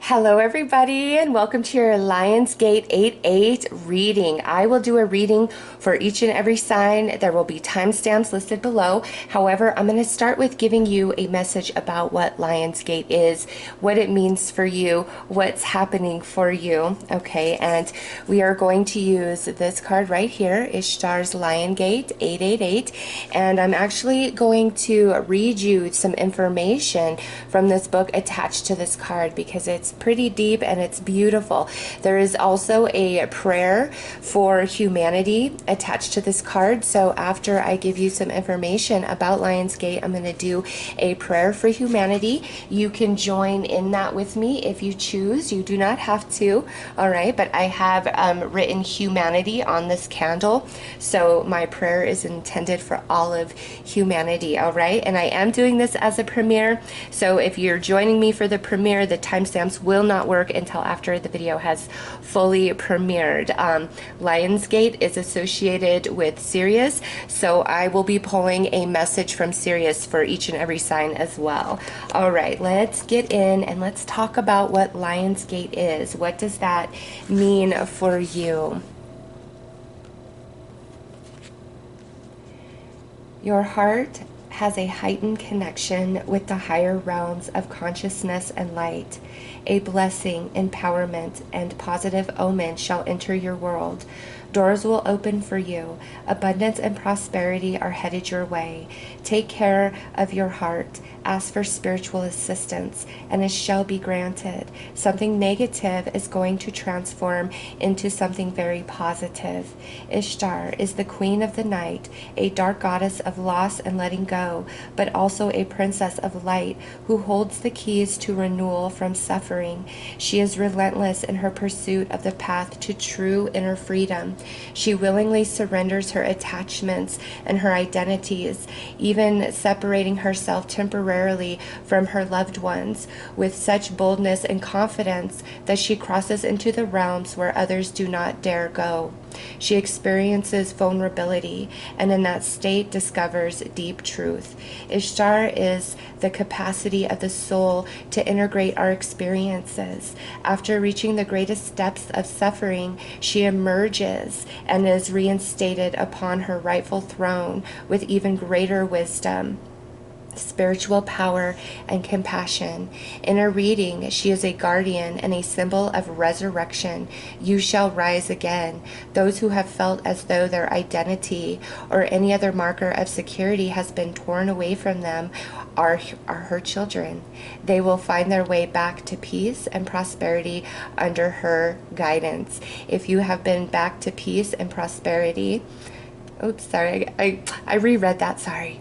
Hello everybody and welcome to your Lionsgate 8/8 reading. I will do a reading for each and every sign. There will be timestamps listed below. However, I'm going to start with giving you a message about what Lionsgate is, what it means for you, what's happening for you. Okay, and we are going to use this card right here, Ishtar's Lionsgate 8/8, and I'm actually going to read you some information from this book attached to this card because it's pretty deep and it's beautiful. There is also a prayer for humanity attached to this card. So after I give you some information about Lionsgate, I'm going to do a prayer for humanity. You can join in that with me if you choose. You do not have to. All right, but I have written humanity on this candle, so my prayer is intended for all of humanity. All right, and I am doing this as a premiere, so if you're joining me for the premiere, the timestamps will not work until after the video has fully premiered. Lionsgate is associated with Sirius, so I will be pulling a message from Sirius for each and every sign as well. All right, let's get in and let's talk about what Lionsgate is. What does that mean for you? Your heart has a heightened connection with the higher realms of consciousness and light. A blessing, empowerment, and positive omen shall enter your world. Doors will open for you. Abundance and prosperity are headed your way. Take care of your heart. Ask for spiritual assistance, and it shall be granted. Something negative is going to transform into something very positive. Ishtar is the queen of the night, a dark goddess of loss and letting go, but also a princess of light who holds the keys to renewal from suffering. She is relentless in her pursuit of the path to true inner freedom. She willingly surrenders her attachments and her identities, even separating herself temporarily from her loved ones, with such boldness and confidence that she crosses into the realms where others do not dare go. She experiences vulnerability, and in that state discovers deep truth. Ishtar is the capacity of the soul to integrate our experiences. After reaching the greatest depths of suffering, she emerges and is reinstated upon her rightful throne with even greater wisdom, spiritual power, and compassion. In a reading, she is a guardian and a symbol of resurrection. You shall rise again. Those who have felt as though their identity or any other marker of security has been torn away from them are her children. They will find their way back to peace and prosperity under her guidance. If you have been back to peace and prosperity, oops, sorry, I reread that, sorry.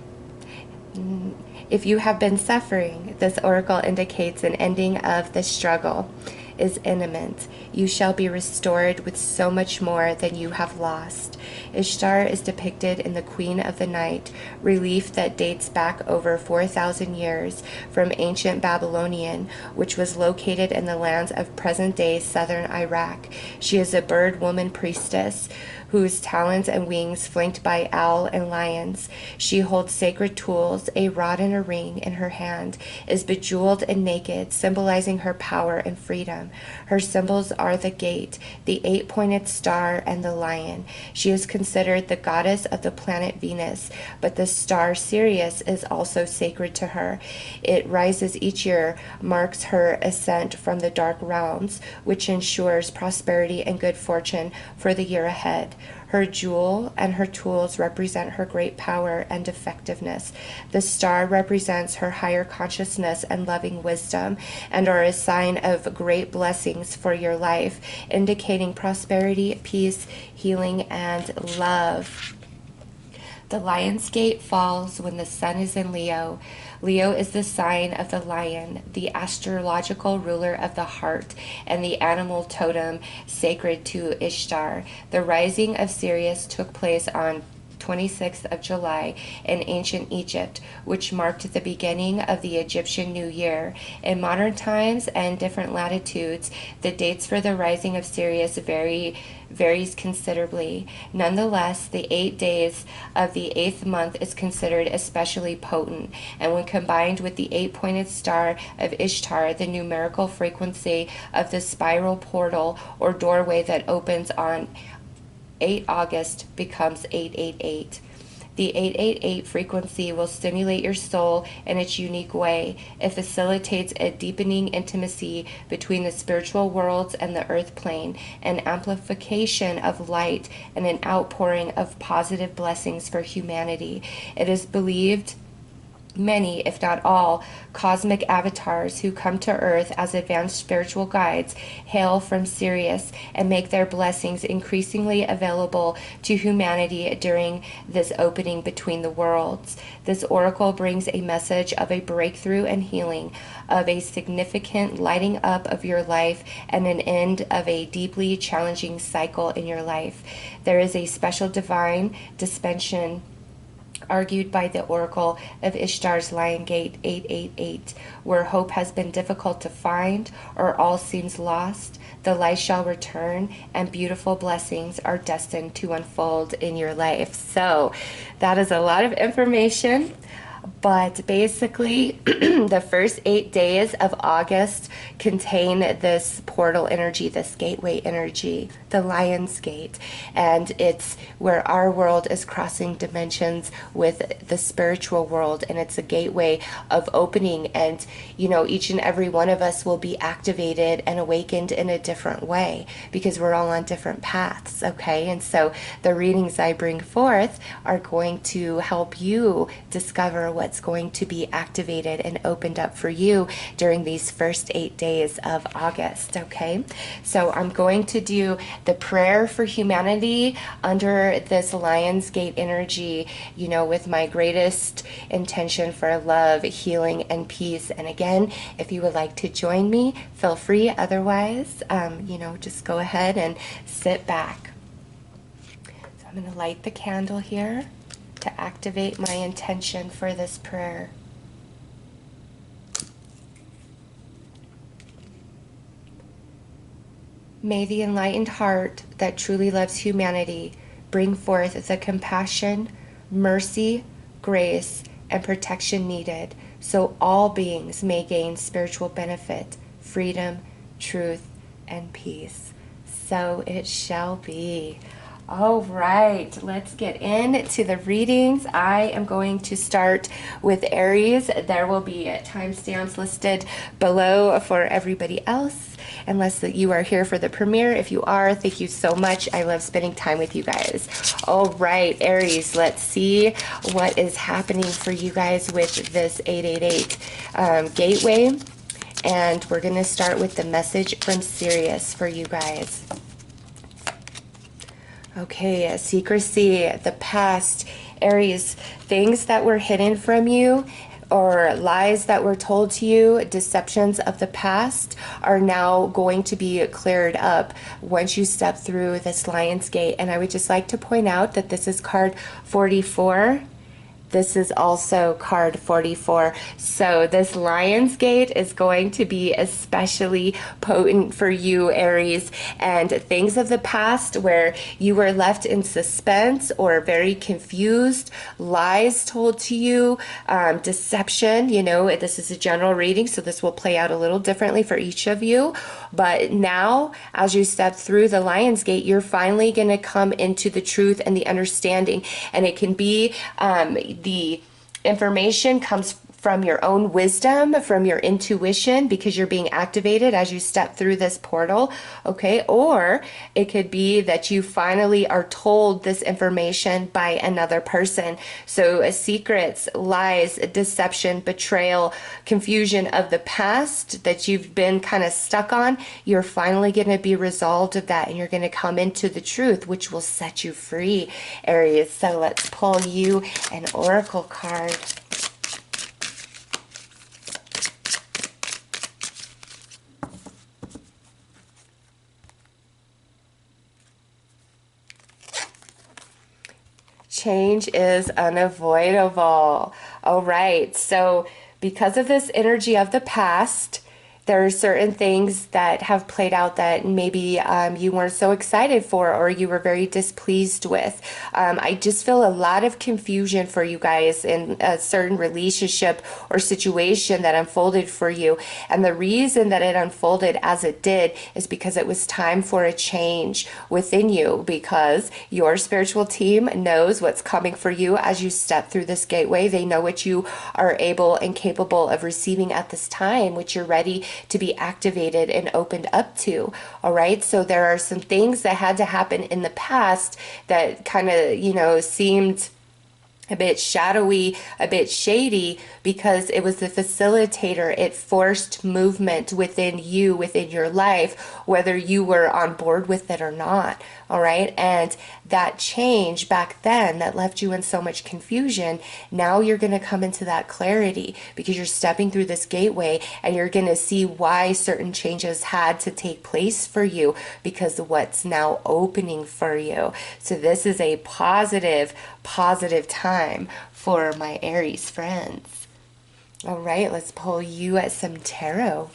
If you have been suffering, this oracle indicates an ending of the struggle is imminent. You shall be restored with so much more than you have lost. Ishtar is depicted in the Queen of the Night, relief that dates back over 4,000 years from ancient Babylonian, which was located in the lands of present-day southern Iraq. She is a bird woman priestess whose talons and wings flanked by owl and lions. She holds sacred tools, a rod and a ring in her hand, is bejeweled and naked, symbolizing her power and freedom. Her symbols are the gate, the 8-pointed star, and the lion. She is considered the goddess of the planet Venus, but the star Sirius is also sacred to her. It rises each year, marks her ascent from the dark realms, which ensures prosperity and good fortune for the year ahead. Her jewel and her tools represent her great power and effectiveness. The star represents her higher consciousness and loving wisdom, and are a sign of great blessings for your life, indicating prosperity, peace, healing, and love. The Lionsgate falls when the sun is in Leo. Leo is the sign of the lion, the astrological ruler of the heart, and the animal totem sacred to Ishtar. The rising of Sirius took place on 26th of July in ancient Egypt, which marked the beginning of the Egyptian New Year. In modern times and different latitudes, the dates for the rising of Sirius varies considerably. Nonetheless, the 8 days of the 8th month is considered especially potent, and when combined with the 8-pointed star of Ishtar, the numerical frequency of the spiral portal or doorway that opens on 8 August becomes 888. The 888 frequency will stimulate your soul in its unique way. It facilitates a deepening intimacy between the spiritual worlds and the earth plane, an amplification of light, and an outpouring of positive blessings for humanity. It is believed many, if not all, cosmic avatars who come to Earth as advanced spiritual guides hail from Sirius and make their blessings increasingly available to humanity during this opening between the worlds. This oracle brings a message of a breakthrough and healing, of a significant lighting up of your life, and an end of a deeply challenging cycle in your life. There is a special divine dispensation argued by the oracle of Ishtar's Lion Gate 888, where hope has been difficult to find or all seems lost, the light shall return and beautiful blessings are destined to unfold in your life. So that is a lot of information. But basically, the first 8 days of August contain this portal energy, this gateway energy, the Lion's Gate. And it's where our world is crossing dimensions with the spiritual world. And it's a gateway of opening. And, you know, each and every one of us will be activated and awakened in a different way because we're all on different paths, okay? And so the readings I bring forth are going to help you discover what's going to be activated and opened up for you during these first 8 days of August, okay? So I'm going to do the prayer for humanity under this Lion's Gate energy, you know, with my greatest intention for love, healing, and peace. And again, if you would like to join me, feel free. Otherwise, you know, just go ahead and sit back. So I'm going to light the candle here to activate my intention for this prayer. May the enlightened heart that truly loves humanity bring forth the compassion, mercy, grace, and protection needed so all beings may gain spiritual benefit, freedom, truth, and peace. So it shall be. All right, let's get into the readings. I am going to start with Aries. There will be timestamps listed below for everybody else, unless you are here for the premiere. If you are, thank you so much. I love spending time with you guys. All right, Aries, let's see what is happening for you guys with this 888 gateway. And we're going to start with the message from Sirius for you guys. Okay, secrecy, the past, Aries, things that were hidden from you or lies that were told to you, deceptions of the past are now going to be cleared up once you step through this Lion's Gate. And I would just like to point out that this is card 44. This is also card 44. So this Lion's Gate is going to be especially potent for you, Aries. And things of the past where you were left in suspense or very confused, lies told to you, deception, you know, this is a general reading, so this will play out a little differently for each of you. But now, as you step through the Lion's Gate, you're finally going to come into the truth and the understanding. And it can be the information comes from your own wisdom, from your intuition, because you're being activated as you step through this portal, okay? Or it could be that you finally are told this information by another person. So secrets, lies, deception, betrayal, confusion of the past that you've been kind of stuck on, you're finally going to be resolved of that, and you're going to come into the truth, which will set you free, Aries. So let's pull you an oracle card. Change is unavoidable. All right. So, because of this energy of the past, there are certain things that have played out that maybe you weren't so excited for, or you were very displeased with. I just feel a lot of confusion for you guys in a certain relationship or situation that unfolded for you. And the reason that it unfolded as it did is because it was time for a change within you, because your spiritual team knows what's coming for you as you step through this gateway. They know what you are able and capable of receiving at this time, which you're ready to be activated and opened up to. All right. So there are some things that had to happen in the past that kind of, seemed a bit shadowy, a bit shady, because it was the facilitator. It forced movement within you, within your life, whether you were on board with it or not. All right. And that change back then that left you in so much confusion, now you're going to come into that clarity because you're stepping through this gateway, and you're going to see why certain changes had to take place for you, because of what's now opening for you. So this is a positive time for my Aries friends. All right, let's pull you at some tarot.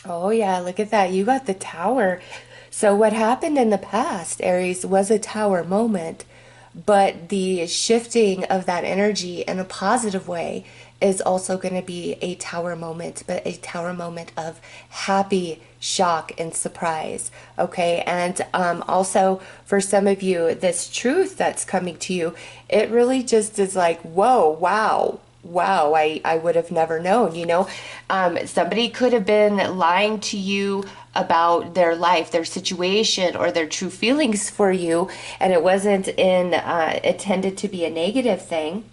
Oh yeah, look at that. You got the Tower. So what happened in the past, Aries, was a Tower moment, but the shifting of that energy in a positive way is also going to be a Tower moment, but a Tower moment of happy shock and surprise. Okay. And also for some of you, this truth that's coming to you, it really just is like, whoa, wow, I would have never known. Somebody could have been lying to you about their life, their situation, or their true feelings for you, and it wasn't intended to be a negative thing.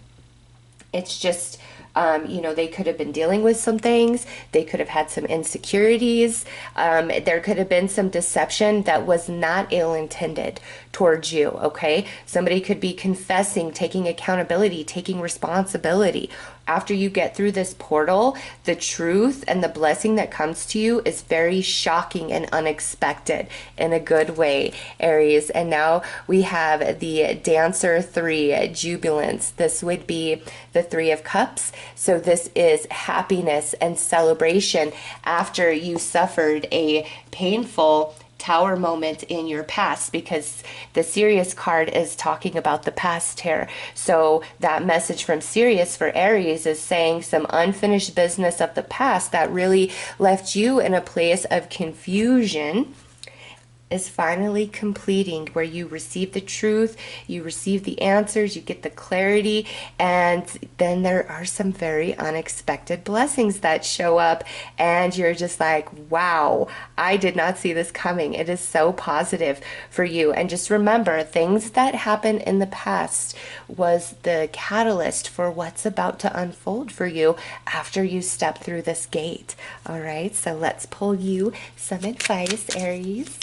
It's just, they could have been dealing with some things. They could have had some insecurities. There could have been some deception that was not ill-intended towards you, okay? Somebody could be confessing, taking accountability, taking responsibility. After you get through this portal, the truth and the blessing that comes to you is very shocking and unexpected in a good way, Aries. And now we have the Dancer 3, Jubilance. This would be the 3 of Cups. So this is happiness and celebration after you suffered a painful Tower moment in your past, because the Sirius card is talking about the past here. So that message from Sirius for Aries is saying some unfinished business of the past that really left you in a place of confusion is finally completing, where you receive the truth, you receive the answers, you get the clarity, and then there are some very unexpected blessings that show up, and you're just like, wow, I did not see this coming. It is so positive for you. And just remember, things that happened in the past was the catalyst for what's about to unfold for you after you step through this gate. All right, so let's pull you some advice, Aries.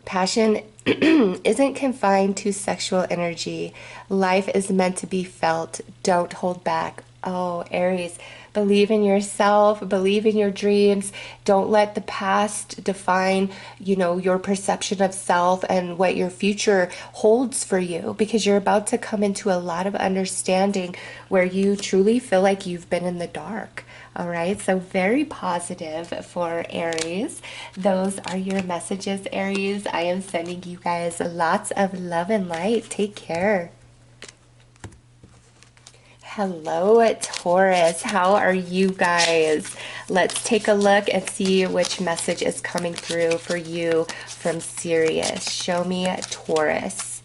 Passion isn't confined to sexual energy. Life is meant to be felt. Don't hold back. Oh, Aries, believe in yourself, believe in your dreams. Don't let the past define, your perception of self and what your future holds for you, because you're about to come into a lot of understanding where you truly feel like you've been in the dark. All right, so very positive for Aries. Those are your messages, Aries. I am sending you guys lots of love and light. Take care. Hello, Taurus. How are you guys? Let's take a look and see which message is coming through for you from Sirius. Show me Taurus.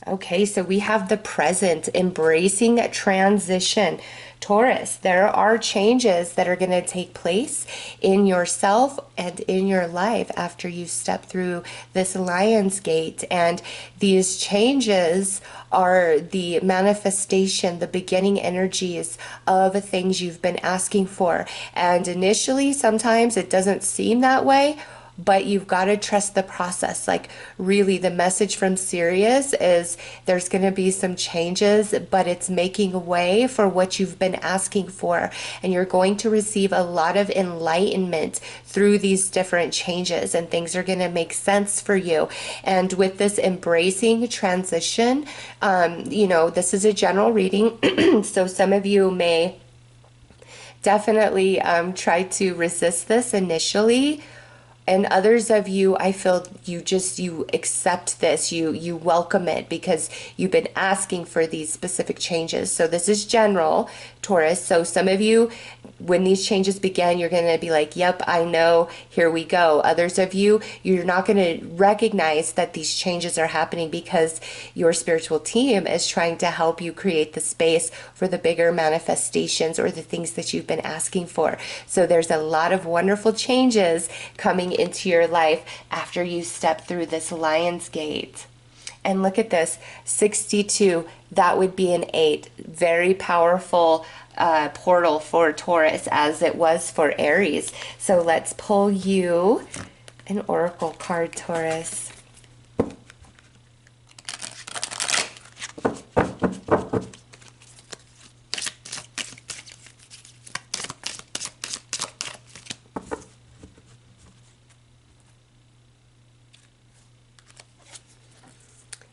Okay, so we have the present, embracing transition. Taurus, there are changes that are going to take place in yourself and in your life after you step through this Lion's Gate. And these changes are the manifestation, the beginning energies of things you've been asking for. And initially, sometimes it doesn't seem that way, but you've got to trust the process. Like, really, the message from Sirius is there's going to be some changes, but it's making way for what you've been asking for. And you're going to receive a lot of enlightenment through these different changes, and things are going to make sense for you. And with this embracing transition, this is a general reading. So some of you may definitely try to resist this initially. And others of you, I feel you accept this, you welcome it because you've been asking for these specific changes. So this is general, Taurus. So some of you, when these changes begin, you're going to be like, yep, I know, here we go. Others of you, you're not going to recognize that these changes are happening because your spiritual team is trying to help you create the space for the bigger manifestations or the things that you've been asking for. So there's a lot of wonderful changes coming into your life after you step through this Lion's Gate. And look at this, 62, that would be an 8. Very powerful portal for Taurus, as it was for Aries. So let's pull you an oracle card, Taurus.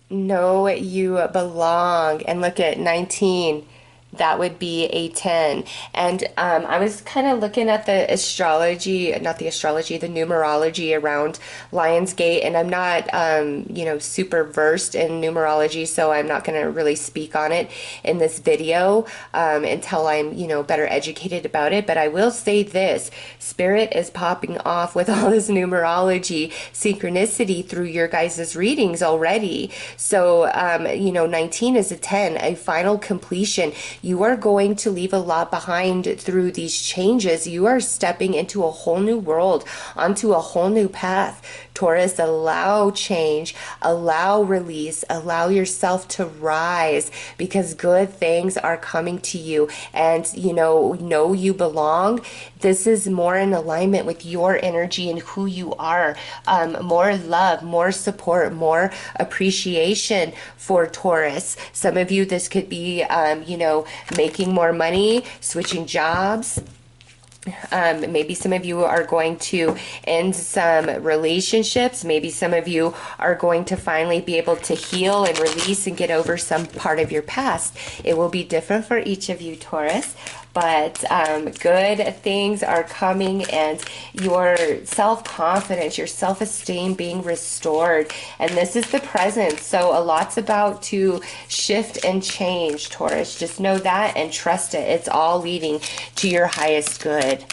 Know you belong. And look at 19. That would be a 10. And I was kind of looking at the astrology, not the astrology, the numerology around Lionsgate, and I'm not, super versed in numerology, so I'm not going to really speak on it in this video until I'm, better educated about it. But I will say this, Spirit is popping off with all this numerology synchronicity through your guys' readings already. So, 19 is a 10, a final completion. You are going to leave a lot behind through these changes. You are stepping into a whole new world, onto a whole new path. Taurus, allow change, allow release, allow yourself to rise, because good things are coming to you. And, know you belong. This is more in alignment with your energy and who you are. More love, more support, more appreciation for Taurus. Some of you, this could be, making more money, switching jobs. Maybe some of you are going to end some relationships. Maybe some of you are going to finally be able to heal and release and get over some part of your past. It will be different for each of you, Taurus. But good things are coming, and your self-confidence, your self-esteem being restored. And this is the present. So a lot's about to shift and change, Taurus. Just know that and trust it. It's all leading to your highest good.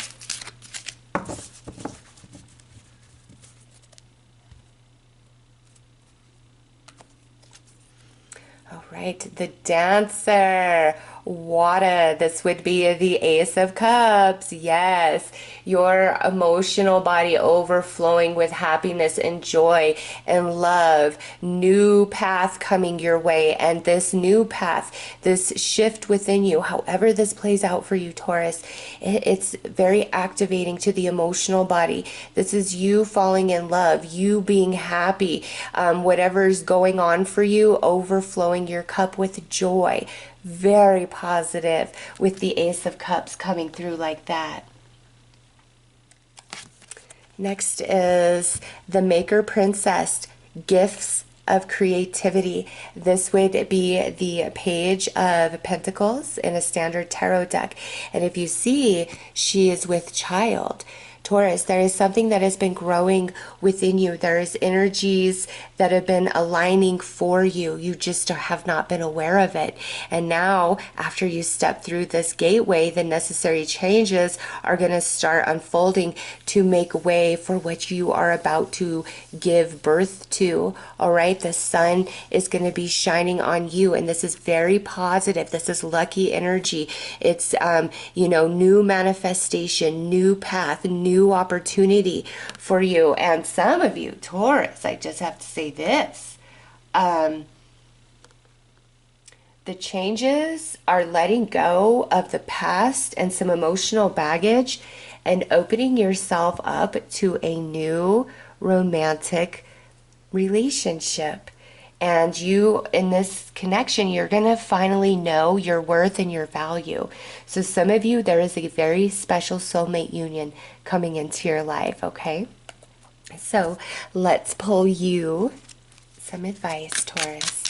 All right, the Dancer. Water, this would be the Ace of Cups. Yes, your emotional body overflowing with happiness and joy and love. New path coming your way, and this new path, this shift within you, however this plays out for you, Taurus, it's very activating to the emotional body. This is you falling in love, you being happy, whatever's going on for you, overflowing your cup with joy. Very positive with the Ace of Cups coming through like that. Next is the Maker Princess, Gifts of Creativity. This would be the Page of Pentacles in a standard tarot deck. And if you see, she is with child. Taurus, there is something that has been growing within you. There is energies that have been aligning for you. You just have not been aware of it. And now, after you step through this gateway, the necessary changes are going to start unfolding to make way for what you are about to give birth to. All right, the sun is going to be shining on you, and this is very positive. This is lucky energy. It's new manifestation, new path, new opportunity for you. And some of you, Taurus, I just have to say this. The changes are letting go of the past and some emotional baggage and opening yourself up to a new romantic relationship. And you, in this connection, you're going to finally know your worth and your value. So some of you, there is a very special soulmate union coming into your life, okay? So let's pull you some advice, Taurus.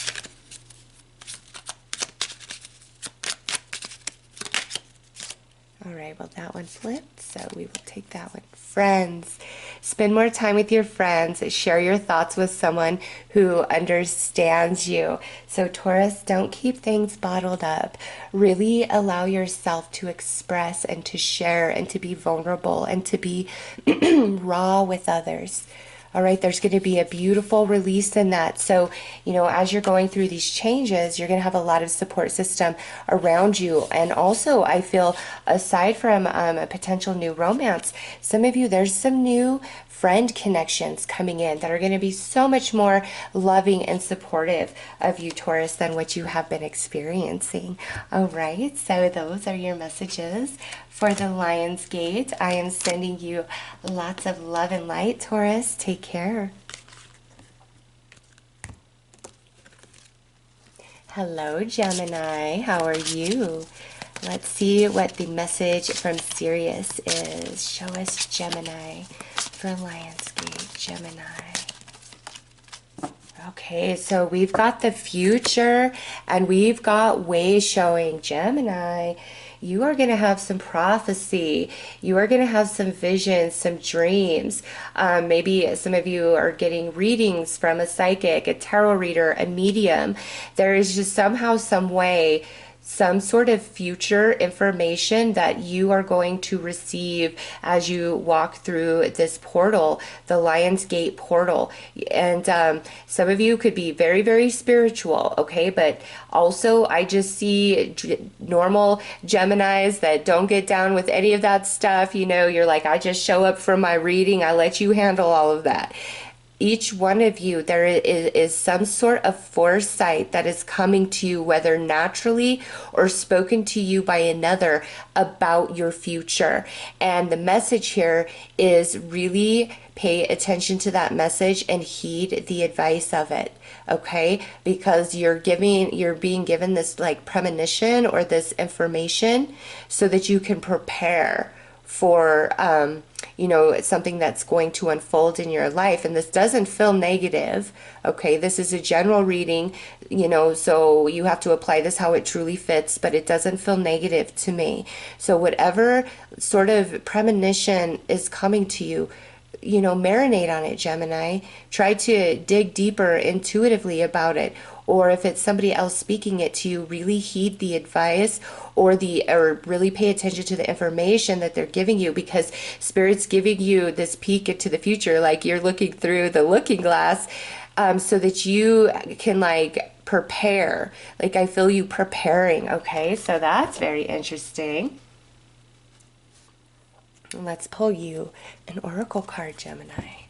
All right, well, that one flipped, so we will take that one. Friends. Spend more time with your friends. Share your thoughts with someone who understands you. So Taurus, don't keep things bottled up. Really allow yourself to express and to share and to be vulnerable and to be raw with others. All right, there's going to be a beautiful release in that. So, as you're going through these changes, you're going to have a lot of support system around you. And also, I feel, aside from a potential new romance, some of you, there's some new friend connections coming in that are going to be so much more loving and supportive of you, Taurus, than what you have been experiencing. All right, so those are your messages for the Lion's Gate. I am sending you lots of love and light, Taurus. Take care. Hello, Gemini. How are you? Let's see what the message from Sirius is. Show us Gemini for Lionsgate, Gemini. Okay, so we've got the future and we've got ways showing. Gemini, you are going to have some prophecy. You are going to have some visions, some dreams. Maybe some of you are getting readings from a psychic, a tarot reader, a medium. There is just somehow, some way, some sort of future information that you are going to receive as you walk through this portal, the Lion's Gate portal. And some of you could be very, very spiritual, okay? But also, I just see normal Geminis that don't get down with any of that stuff. You're like, I just show up for my reading. I let you handle all of that. Each one of you, there is some sort of foresight that is coming to you, whether naturally or spoken to you by another, about your future. And the message here is really pay attention to that message and heed the advice of it, okay? Because you're being given this like premonition or this information so that you can prepare for something that's going to unfold in your life. And this doesn't feel negative, okay? This is a general reading, so you have to apply this how it truly fits, but it doesn't feel negative to me. So whatever sort of premonition is coming to you, marinate on it, Gemini. Try to dig deeper intuitively about it. Or if it's somebody else speaking it to you, really heed the advice or really pay attention to the information that they're giving you, because Spirit's giving you this peek into the future, like you're looking through the looking glass, so that you can prepare. Like I feel you preparing, okay? So that's very interesting. Let's pull you an oracle card, Gemini.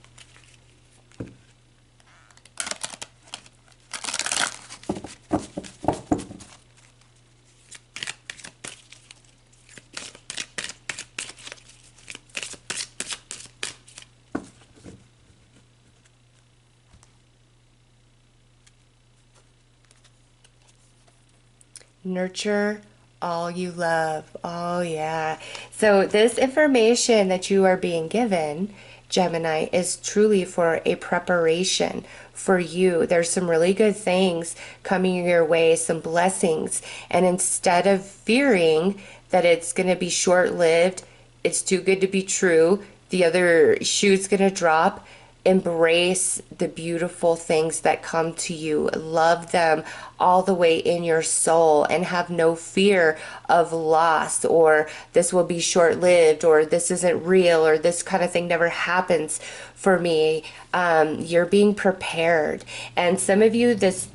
Nurture all you love. Oh, yeah. So this information that you are being given, Gemini, is truly for a preparation for you. There's some really good things coming your way, some blessings. And instead of fearing that it's going to be short-lived, it's too good to be true, the other shoe's gonna drop. Embrace the beautiful things that come to you. Love them all the way in your soul and have no fear of loss, or this will be short-lived, or this isn't real, or this kind of thing never happens for me. You're being prepared. And some of you, this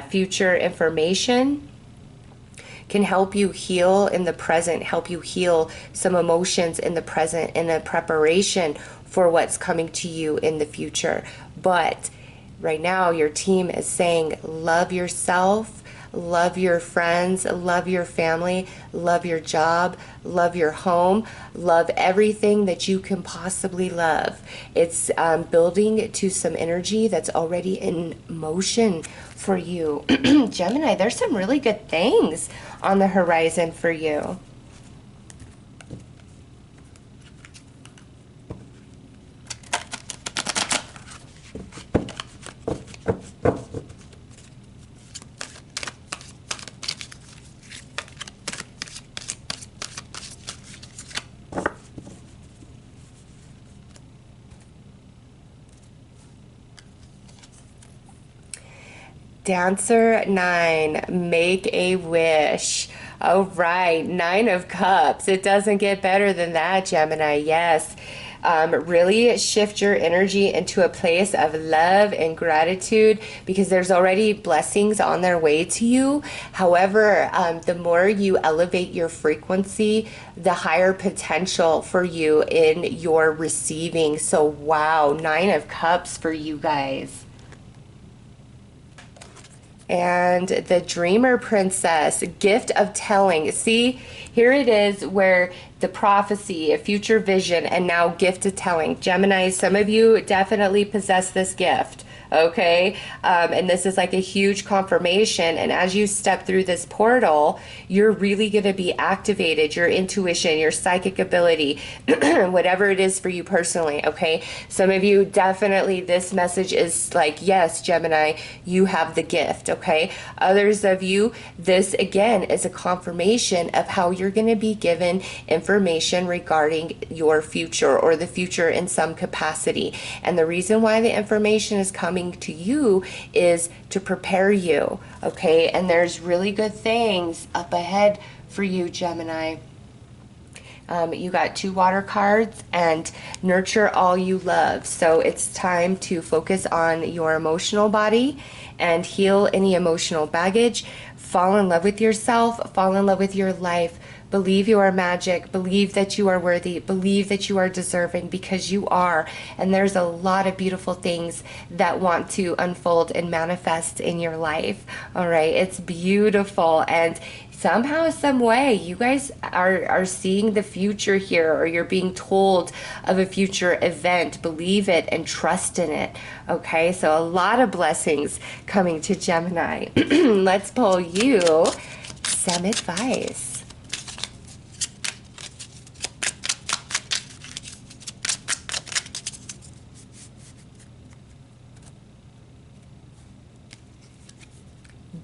future information can help you heal in the present, help you heal some emotions in the present in a preparation for what's coming to you in the future. But right now, your team is saying, love yourself, love your friends, love your family, love your job, love your home, love everything that you can possibly love. It's building to some energy that's already in motion for you. Gemini, there's some really good things on the horizon for you. Dancer 9, make a wish. All right, 9 of Cups. It doesn't get better than that, Gemini. Yes. Really shift your energy into a place of love and gratitude, because there's already blessings on their way to you. However, the more you elevate your frequency, the higher potential for you in your receiving. So, wow, 9 of Cups for you guys. And the Dreamer Princess, gift of telling. See, here it is where the prophecy, a future vision, and now gift of telling. Gemini, some of you definitely possess this gift. Okay, and this is like a huge confirmation, and as you step through this portal, you're really going to be activated, your intuition, your psychic ability, whatever it is for you personally. Okay, some of you definitely, this message is like, yes, Gemini, you have the gift. Okay, others of you, this again is a confirmation of how you're going to be given information regarding your future, or the future in some capacity. And the reason why the information is coming to you is to prepare you. Okay, and there's really good things up ahead for you, Gemini. You got 2 water cards, and nurture all you love. So it's time to focus on your emotional body and heal any emotional baggage. Fall in love with yourself, fall in love with your life. Believe you are magic. Believe that you are worthy. Believe that you are deserving, because you are. And there's a lot of beautiful things that want to unfold and manifest in your life. All right. It's beautiful. And somehow, some way, you guys are seeing the future here, or you're being told of a future event. Believe it and trust in it. Okay. So a lot of blessings coming to Gemini. Let's pull you some advice.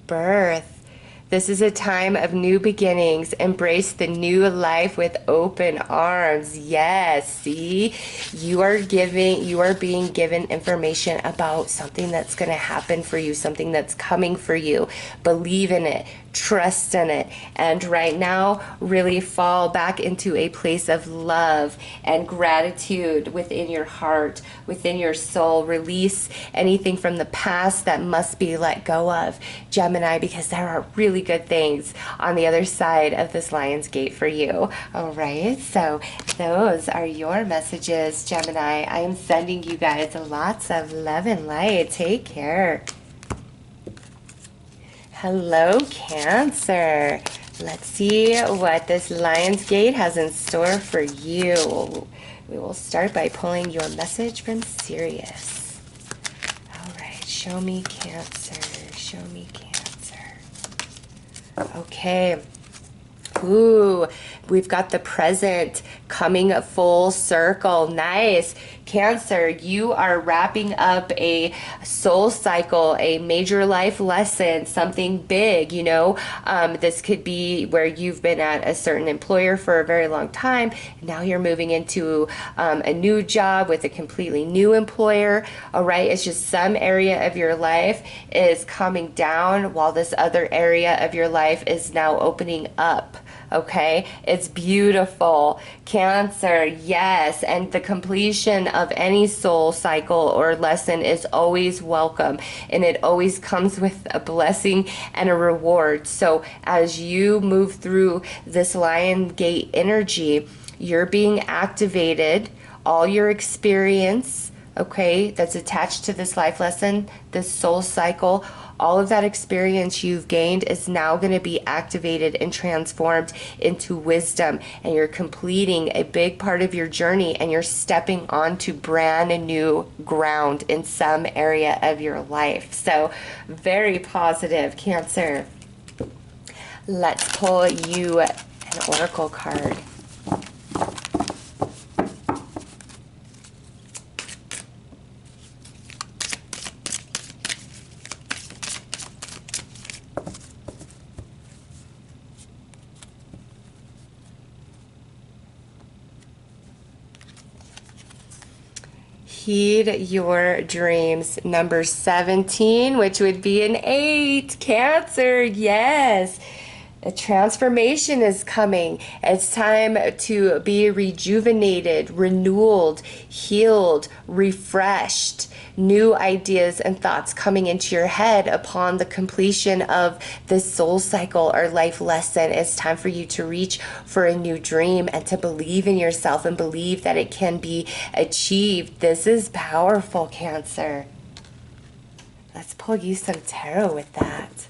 Birth. This is a time of new beginnings. Embrace the new life with open arms. Yes, see, you are being given information about something that's going to happen for you, something that's coming for you. Believe in it. Trust in it. And right now, really fall back into a place of love and gratitude within your heart, within your soul. Release anything from the past that must be let go of, Gemini, because there are really good things on the other side of this Lion's Gate for you. All right, so those are your messages, Gemini. I am sending you guys lots of love and light. Take care. Hello, Cancer. Let's see what this Lion's Gate has in store for you. We will start by pulling your message from Sirius. All right, show me Cancer. Show me Cancer. Okay. Ooh, we've got the present coming full circle. Nice. Cancer, you are wrapping up a soul cycle, a major life lesson, something big, you know. This could be where you've been at a certain employer for a very long time. Now you're moving into a new job with a completely new employer. All right. It's just some area of your life is coming down while this other area of your life is now opening up. Okay, it's beautiful. Cancer, yes, and the completion of any soul cycle or lesson is always welcome, and it always comes with a blessing and a reward. So as you move through this Lion Gate energy, you're being activated. All your experience, okay, that's attached to this life lesson, this soul cycle, all of that experience you've gained is now going to be activated and transformed into wisdom, and you're completing a big part of your journey, and you're stepping onto brand new ground in some area of your life. So very positive, Cancer. Let's pull you an oracle card. Heed your dreams. Number 17, which would be an 8. Cancer, yes. A transformation is coming. It's time to be rejuvenated, renewed, healed, refreshed. New ideas and thoughts coming into your head upon the completion of this soul cycle or life lesson. It's time for you to reach for a new dream and to believe in yourself and believe that it can be achieved. This is powerful, Cancer. Let's pull you some tarot with that.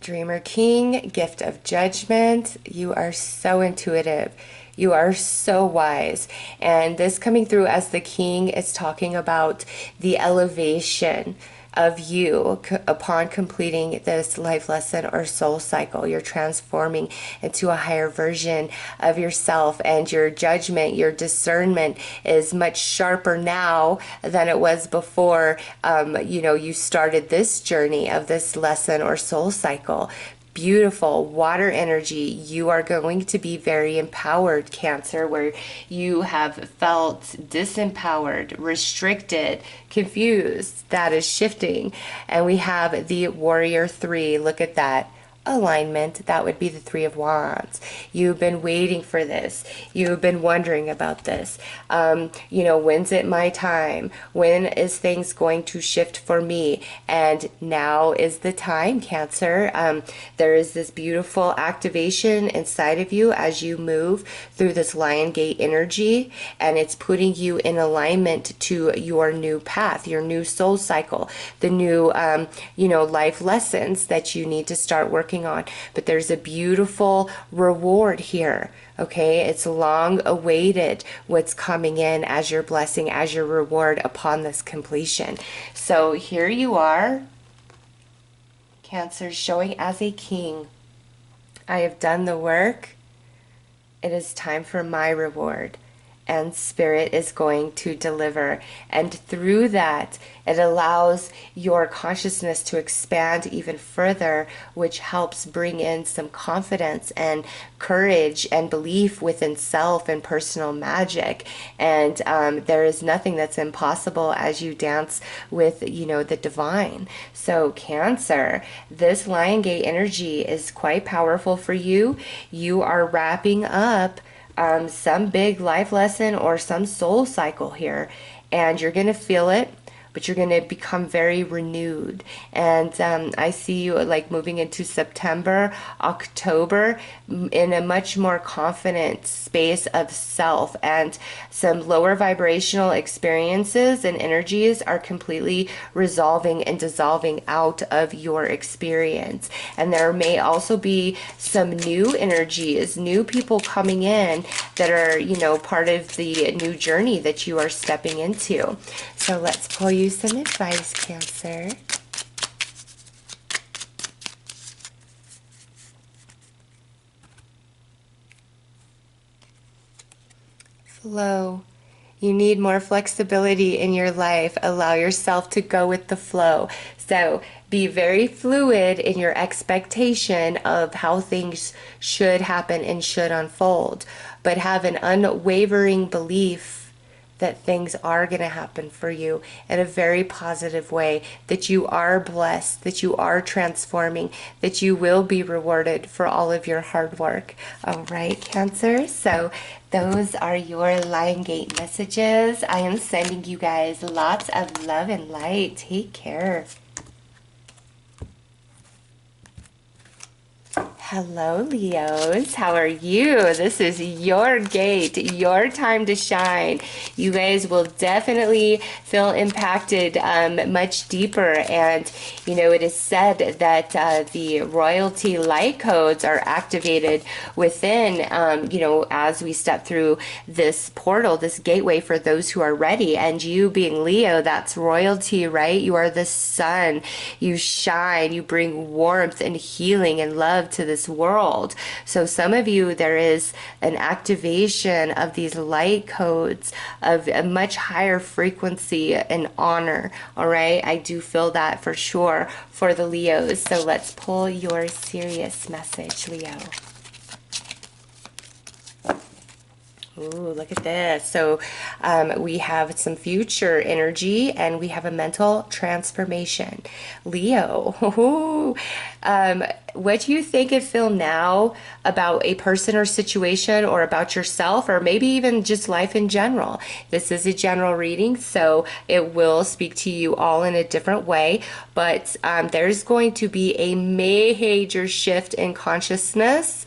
Dreamer King, gift of judgment. You are so intuitive. You are so wise. And this coming through as the king is talking about the elevation of you upon completing this life lesson or soul cycle. You're transforming into a higher version of yourself, and your judgment, your discernment is much sharper now than it was before you started this journey of this lesson or soul cycle. Beautiful water energy. You are going to be very empowered, Cancer, where you have felt disempowered, restricted, confused. That is shifting. And we have the Warrior 3. Look at that. Alignment. That would be the 3 of Wands. You've been waiting for this. You've been wondering about this. When's it my time? When is things going to shift for me? And now is the time, Cancer. There is this beautiful activation inside of you as you move through this Lion Gate energy, and it's putting you in alignment to your new path, your new soul cycle, the new life lessons that you need to start working on. But there's a beautiful reward here. Okay, it's long awaited what's coming in as your blessing, as your reward upon this completion. So here you are, Cancer, showing as a king. I have done the work. It is time for my reward. And Spirit is going to deliver. And through that, it allows your consciousness to expand even further, which helps bring in some confidence and courage and belief within self and personal magic. And there is nothing that's impossible as you dance with, the divine. So Cancer, this Lion Gate energy is quite powerful for you. You are wrapping up some big life lesson or some soul cycle here, and you're going to feel it but you're going to become very renewed. And I see you like moving into September, October in a much more confident space of self, and some lower vibrational experiences and energies are completely resolving and dissolving out of your experience. And there may also be some new energies, new people coming in that are, you know, part of the new journey that you are stepping into. So let's pull you some advice, Cancer. Flow. You need more flexibility in your life. Allow yourself to go with the flow. So be very fluid in your expectation of how things should happen and should unfold, but have an unwavering belief that things are going to happen for you in a very positive way, that you are blessed, that you are transforming, that you will be rewarded for all of your hard work. All right, Cancer. So those are your Lion Gate messages. I am sending you guys lots of love and light. Take care. Hello, Leos. How are you? This is your gate, your time to shine. You guys will definitely feel impacted much deeper. And, you know, it is said that the royalty light codes are activated within, you know, as we step through this portal, this gateway for those who are ready. And you being Leo, that's royalty, right? You are the sun. You shine. You bring warmth and healing and love to this world. So some of you, there is an activation of these light codes of a much higher frequency and honor. All right, I do feel that for sure for the Leos. So let's pull your serious message, Leo. Ooh, look at this. So we have some future energy and we have a mental transformation. Leo, what do you think and feel now about a person or situation, or about yourself, or maybe even just life in general? This is a general reading, so it will speak to you all in a different way, but there's going to be a major shift in consciousness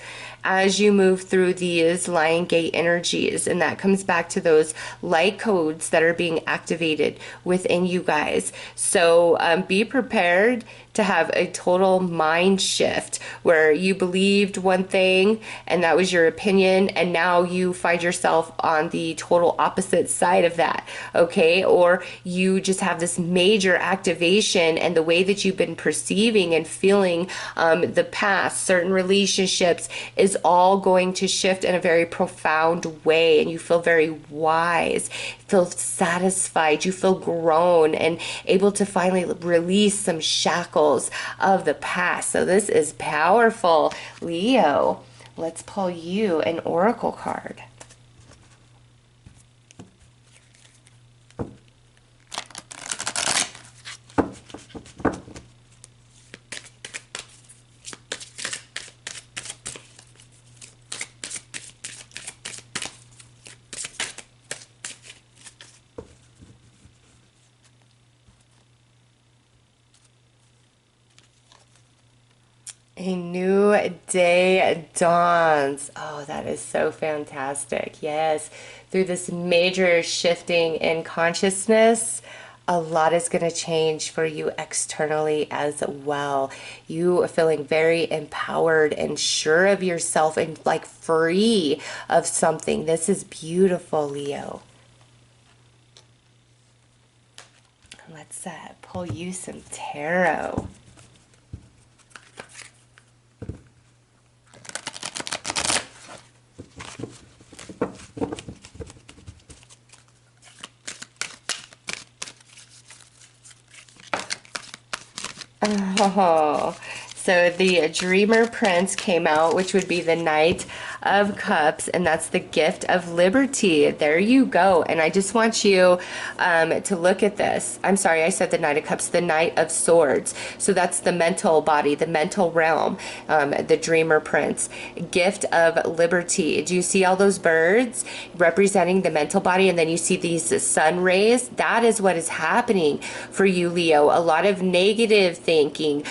as you move through these Lion Gate energies. And that comes back to those light codes that are being activated within you guys. So be prepared to have a total mind shift where you believed one thing and that was your opinion, and now you find yourself on the total opposite side of that, okay? Or you just have this major activation, and the way that you've been perceiving and feeling the past, certain relationships, is all going to shift in a very profound way, and you feel very wise, feel satisfied, you feel grown and able to finally release some shackles of the past. So this is powerful, Leo. Let's pull you an oracle card. A new day dawns. Oh, that is so fantastic. Yes, through this major shifting in consciousness, a lot is going to change for you externally as well. You are feeling very empowered and sure of yourself and like free of something. This is beautiful, Leo. Let's pull you some tarot. Oh, So the Dreamer Prince came out, which would be the Knight of Cups, and that's the gift of liberty. There you go. And I just want you to look at this. I'm sorry, I said the Knight of Cups, the Knight of Swords. So that's the mental body, the mental realm, the Dreamer Prince. Gift of liberty. Do you see all those birds representing the mental body? And then you see these sun rays. That is what is happening for you, Leo. A lot of negative thinking,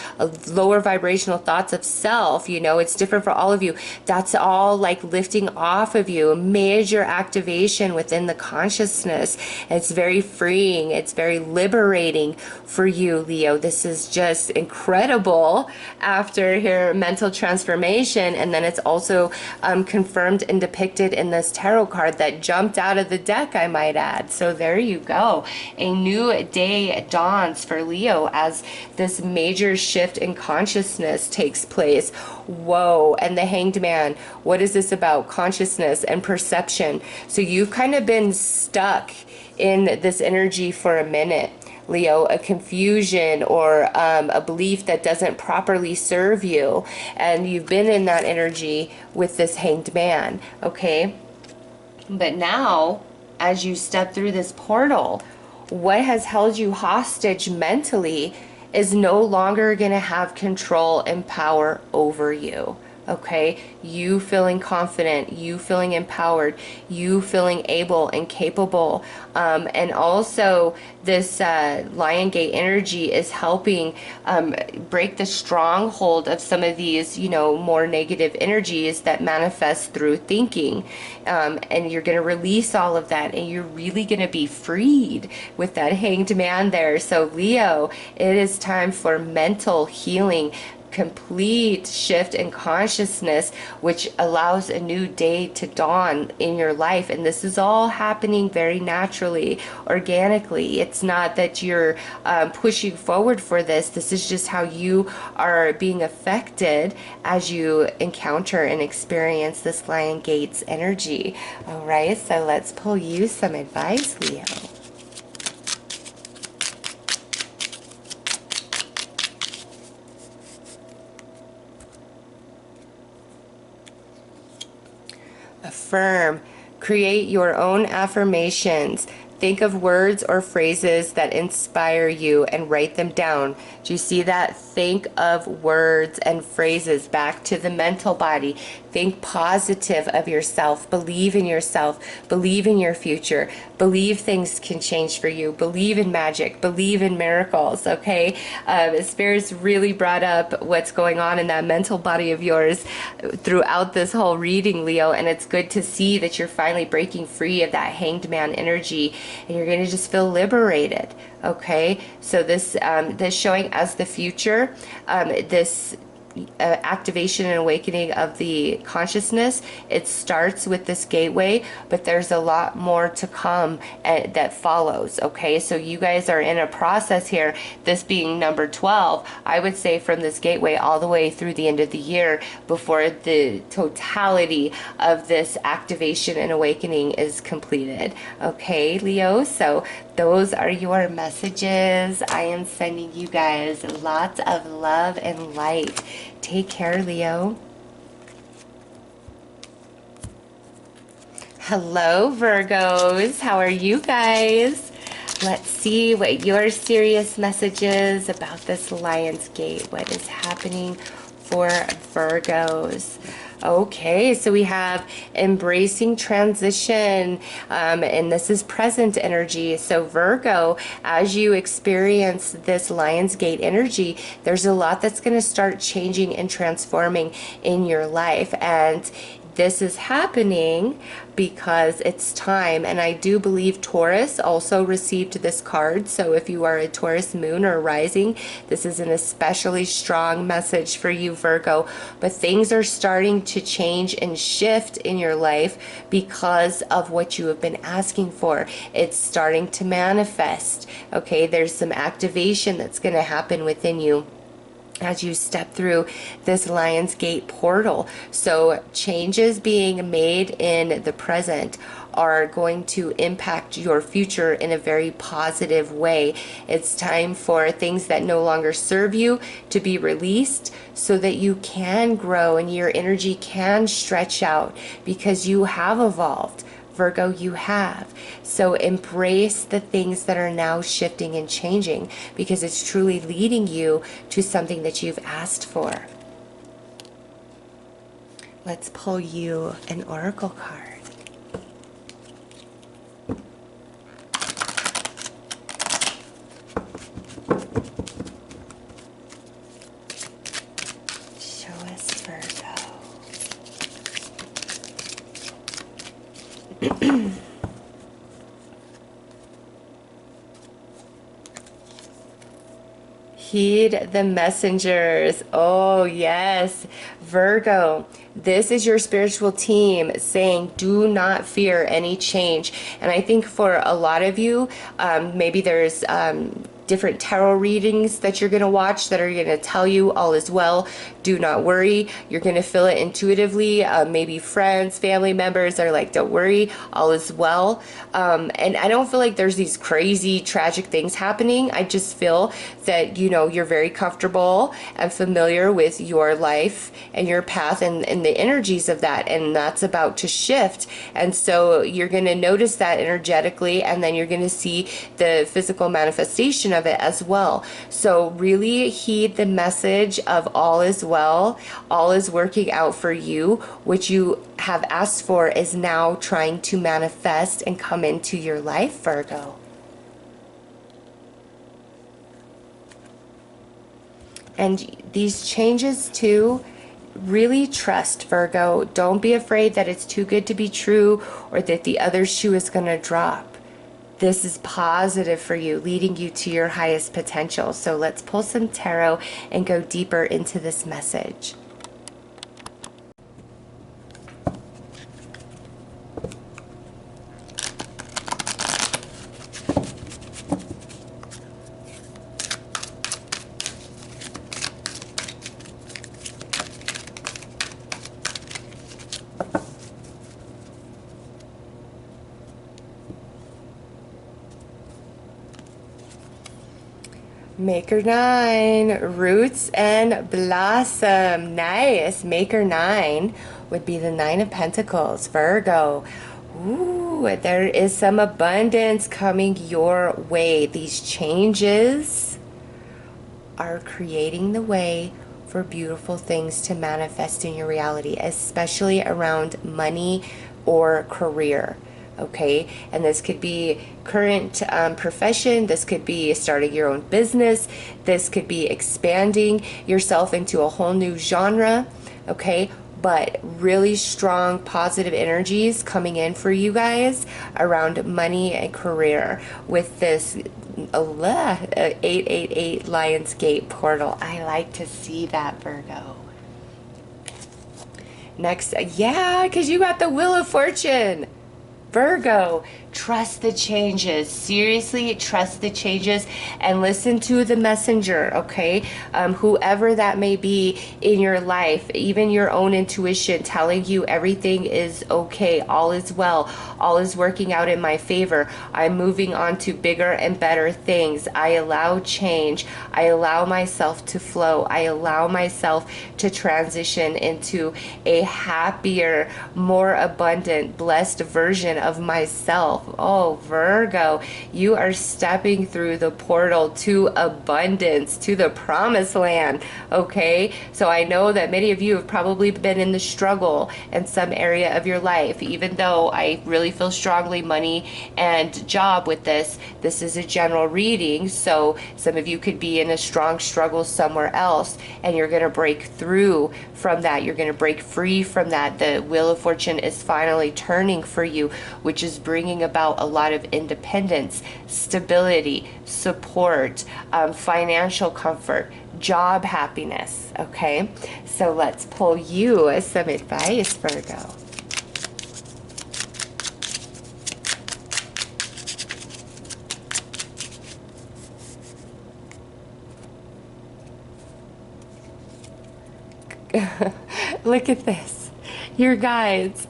lower vibrational thoughts of self. You know, it's different for all of you. That's all like lifting off of you. A major activation within the consciousness. It's very freeing. It's very liberating for you, Leo. This is just incredible after your mental transformation. And then it's also confirmed and depicted in this tarot card that jumped out of the deck, I might add. So there you go. A new day dawns for Leo as this major shift in consciousness takes place. Whoa. And the Hanged Man, what is this about? Consciousness and perception. So you've kind of been stuck in this energy for a minute, Leo, a confusion or a belief that doesn't properly serve you. And you've been in that energy with this Hanged Man, okay? But now, as you step through this portal, what has held you hostage mentally is no longer going to have control and power over you. Okay, you feeling confident, you feeling empowered, you feeling able and capable. And also this Lion Gate energy is helping break the stronghold of some of these, you know, more negative energies that manifest through thinking. And you're going to release all of that, and you're really going to be freed with that Hanged Man there. So Leo, it is time for mental healing, complete shift in consciousness, which allows a new day to dawn in your life. And this is all happening very naturally, organically. It's not that you're pushing forward for this. This is just how you are being affected as you encounter and experience this Lion Gates energy. All right, so let's pull you some advice, Leo. Affirm. Create your own affirmations. Think of words or phrases that inspire you and write them down. Do you see that? Think of words and phrases back to the mental body. Think positive of yourself. Believe in yourself. Believe in your future. Believe things can change for you. Believe in magic. Believe in miracles, okay? Spirit's really brought up what's going on in that mental body of yours throughout this whole reading, Leo, and it's good to see that you're finally breaking free of that Hanged Man energy, and you're going to just feel liberated, okay? So this showing as the future, this activation and awakening of the consciousness, it starts with this gateway, but there's a lot more to come that follows, okay? So you guys are in a process here, this being number 12, I would say from this gateway all the way through the end of the year before the totality of this activation and awakening is completed, okay, Leo? So those are your messages. I am sending you guys lots of love and light. Take care, Leo. Hello, Virgos. How are you guys? Let's see what your serious message is about this Lion's Gate. What is happening for Virgos? Okay, so we have embracing transition, and this is present energy. So Virgo, as you experience this Lion's Gate energy, there's a lot that's going to start changing and transforming in your life, and this is happening because it's time. And I do believe Taurus also received this card. So if you are a Taurus moon or rising, this is an especially strong message for you, Virgo. But things are starting to change and shift in your life because of what you have been asking for. It's starting to manifest. Okay, there's some activation that's going to happen within you. as you step through this Lion's Gate portal. So changes being made in the present are going to impact your future in a very positive way. It's time for things that no longer serve you to be released so that you can grow and your energy can stretch out, because you have evolved. Virgo, you have. So embrace the things that are now shifting and changing, because it's truly leading you to something that you've asked for. Let's pull you an oracle card. Show us, Virgo. Heed the messengers. Oh, yes. Virgo, this is your spiritual team saying, do not fear any change. And I think for a lot of you, maybe there's different tarot readings that you're going to watch that are going to tell you all is well. Do not worry. You're going to feel it intuitively. Maybe friends, family members are like, don't worry, all is well. And I don't feel like there's these crazy, tragic things happening. I just feel that, you know, you're very comfortable and familiar with your life and your path and the energies of that. And that's about to shift. And so you're going to notice that energetically, and then you're going to see the physical manifestation of it as well. So really heed the message of all is well. All is working out for you. What you have asked for is now trying to manifest and come into your life, Virgo. And these changes too, really trust, Virgo. Don't be afraid that it's too good to be true or that the other shoe is going to drop. This is positive for you, leading you to your highest potential. So let's pull some tarot and go deeper into this message. Maker 9, roots and blossom. Nice. Maker 9 would be the 9 of Pentacles, Virgo. Ooh, there is some abundance coming your way. These changes are creating the way for beautiful things to manifest in your reality, especially around money or career. Okay, and this could be current profession, this could be starting your own business, this could be expanding yourself into a whole new genre. Okay, but really strong positive energies coming in for you guys around money and career with this 888 Lion's Gate portal. I like to see that, Virgo. Next, yeah, because you got the Wheel of Fortune. Virgo, trust the changes. Seriously, trust the changes and listen to the messenger, okay? Whoever that may be in your life, even your own intuition telling you everything is okay, all is well, all is working out in my favor. I'm moving on to bigger and better things. I allow change. I allow myself to flow. I allow myself to transition into a happier, more abundant, blessed version of myself. Oh, Virgo, you are stepping through the portal to abundance, to the promised land. Okay, so I know that many of you have probably been in the struggle in some area of your life, even though I really feel strongly money and job with this. This is a general reading, so some of you could be in a strong struggle somewhere else, and you're going to break through from that. You're going to break free from that. The Wheel of Fortune is finally turning for you, which is bringing about a lot of independence, stability, support, financial comfort, job happiness. Okay, so let's pull you some advice, Virgo. Look at this. Your guides,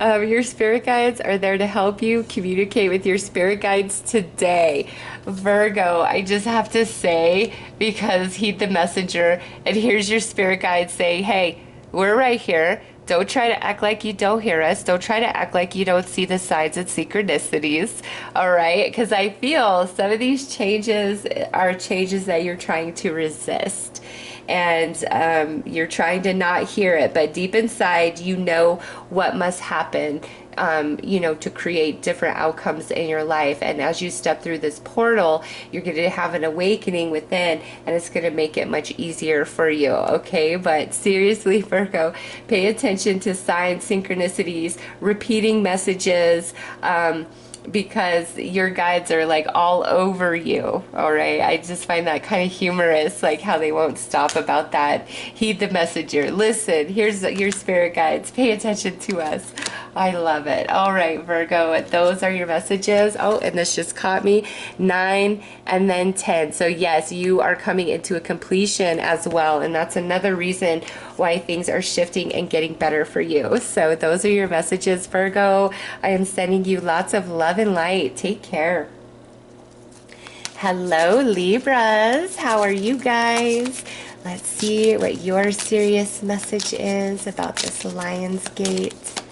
your spirit guides are there to help you communicate with your spirit guides today. Virgo, I just have to say, because heed the messenger, and here's your spirit guide saying, hey, we're right here. Don't try to act like you don't hear us. Don't try to act like you don't see the signs and synchronicities. All right? Because I feel some of these changes are changes that you're trying to resist. And you're trying to not hear it. But deep inside, you know what must happen. To create different outcomes in your life. And as you step through this portal, you're going to have an awakening within, and it's going to make it much easier for you, okay? But seriously, Virgo, pay attention to signs, synchronicities, repeating messages, because your guides are like all over you, all right? I just find that kind of humorous, like how they won't stop about that. Heed the messenger. Listen, here's your spirit guides. Pay attention to us. I love it. All right, Virgo, those are your messages. Oh, and this just caught me. 9 and then 10. So yes, you are coming into a completion as well. And that's another reason why things are shifting and getting better for you. So those are your messages, Virgo. I am sending you lots of love and light. Take care. Hello, Libras. How are you guys? Let's see what your serious message is about this Lionsgate.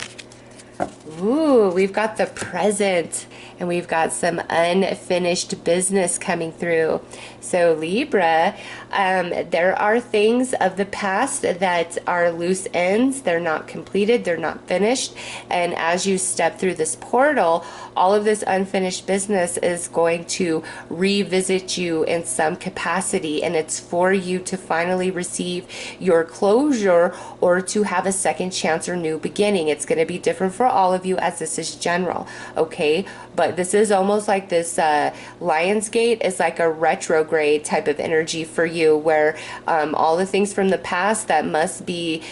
Ooh, we've got the present, and we've got some unfinished business coming through. So Libra, there are things of the past that are loose ends. They're not completed. They're not finished. And as you step through this portal, all of this unfinished business is going to revisit you in some capacity. And it's for you to finally receive your closure or to have a second chance or new beginning. It's going to be different for all of you, as this is general, okay? But this is almost like this Lionsgate is like a retrograde type of energy for you, where all the things from the past that must be,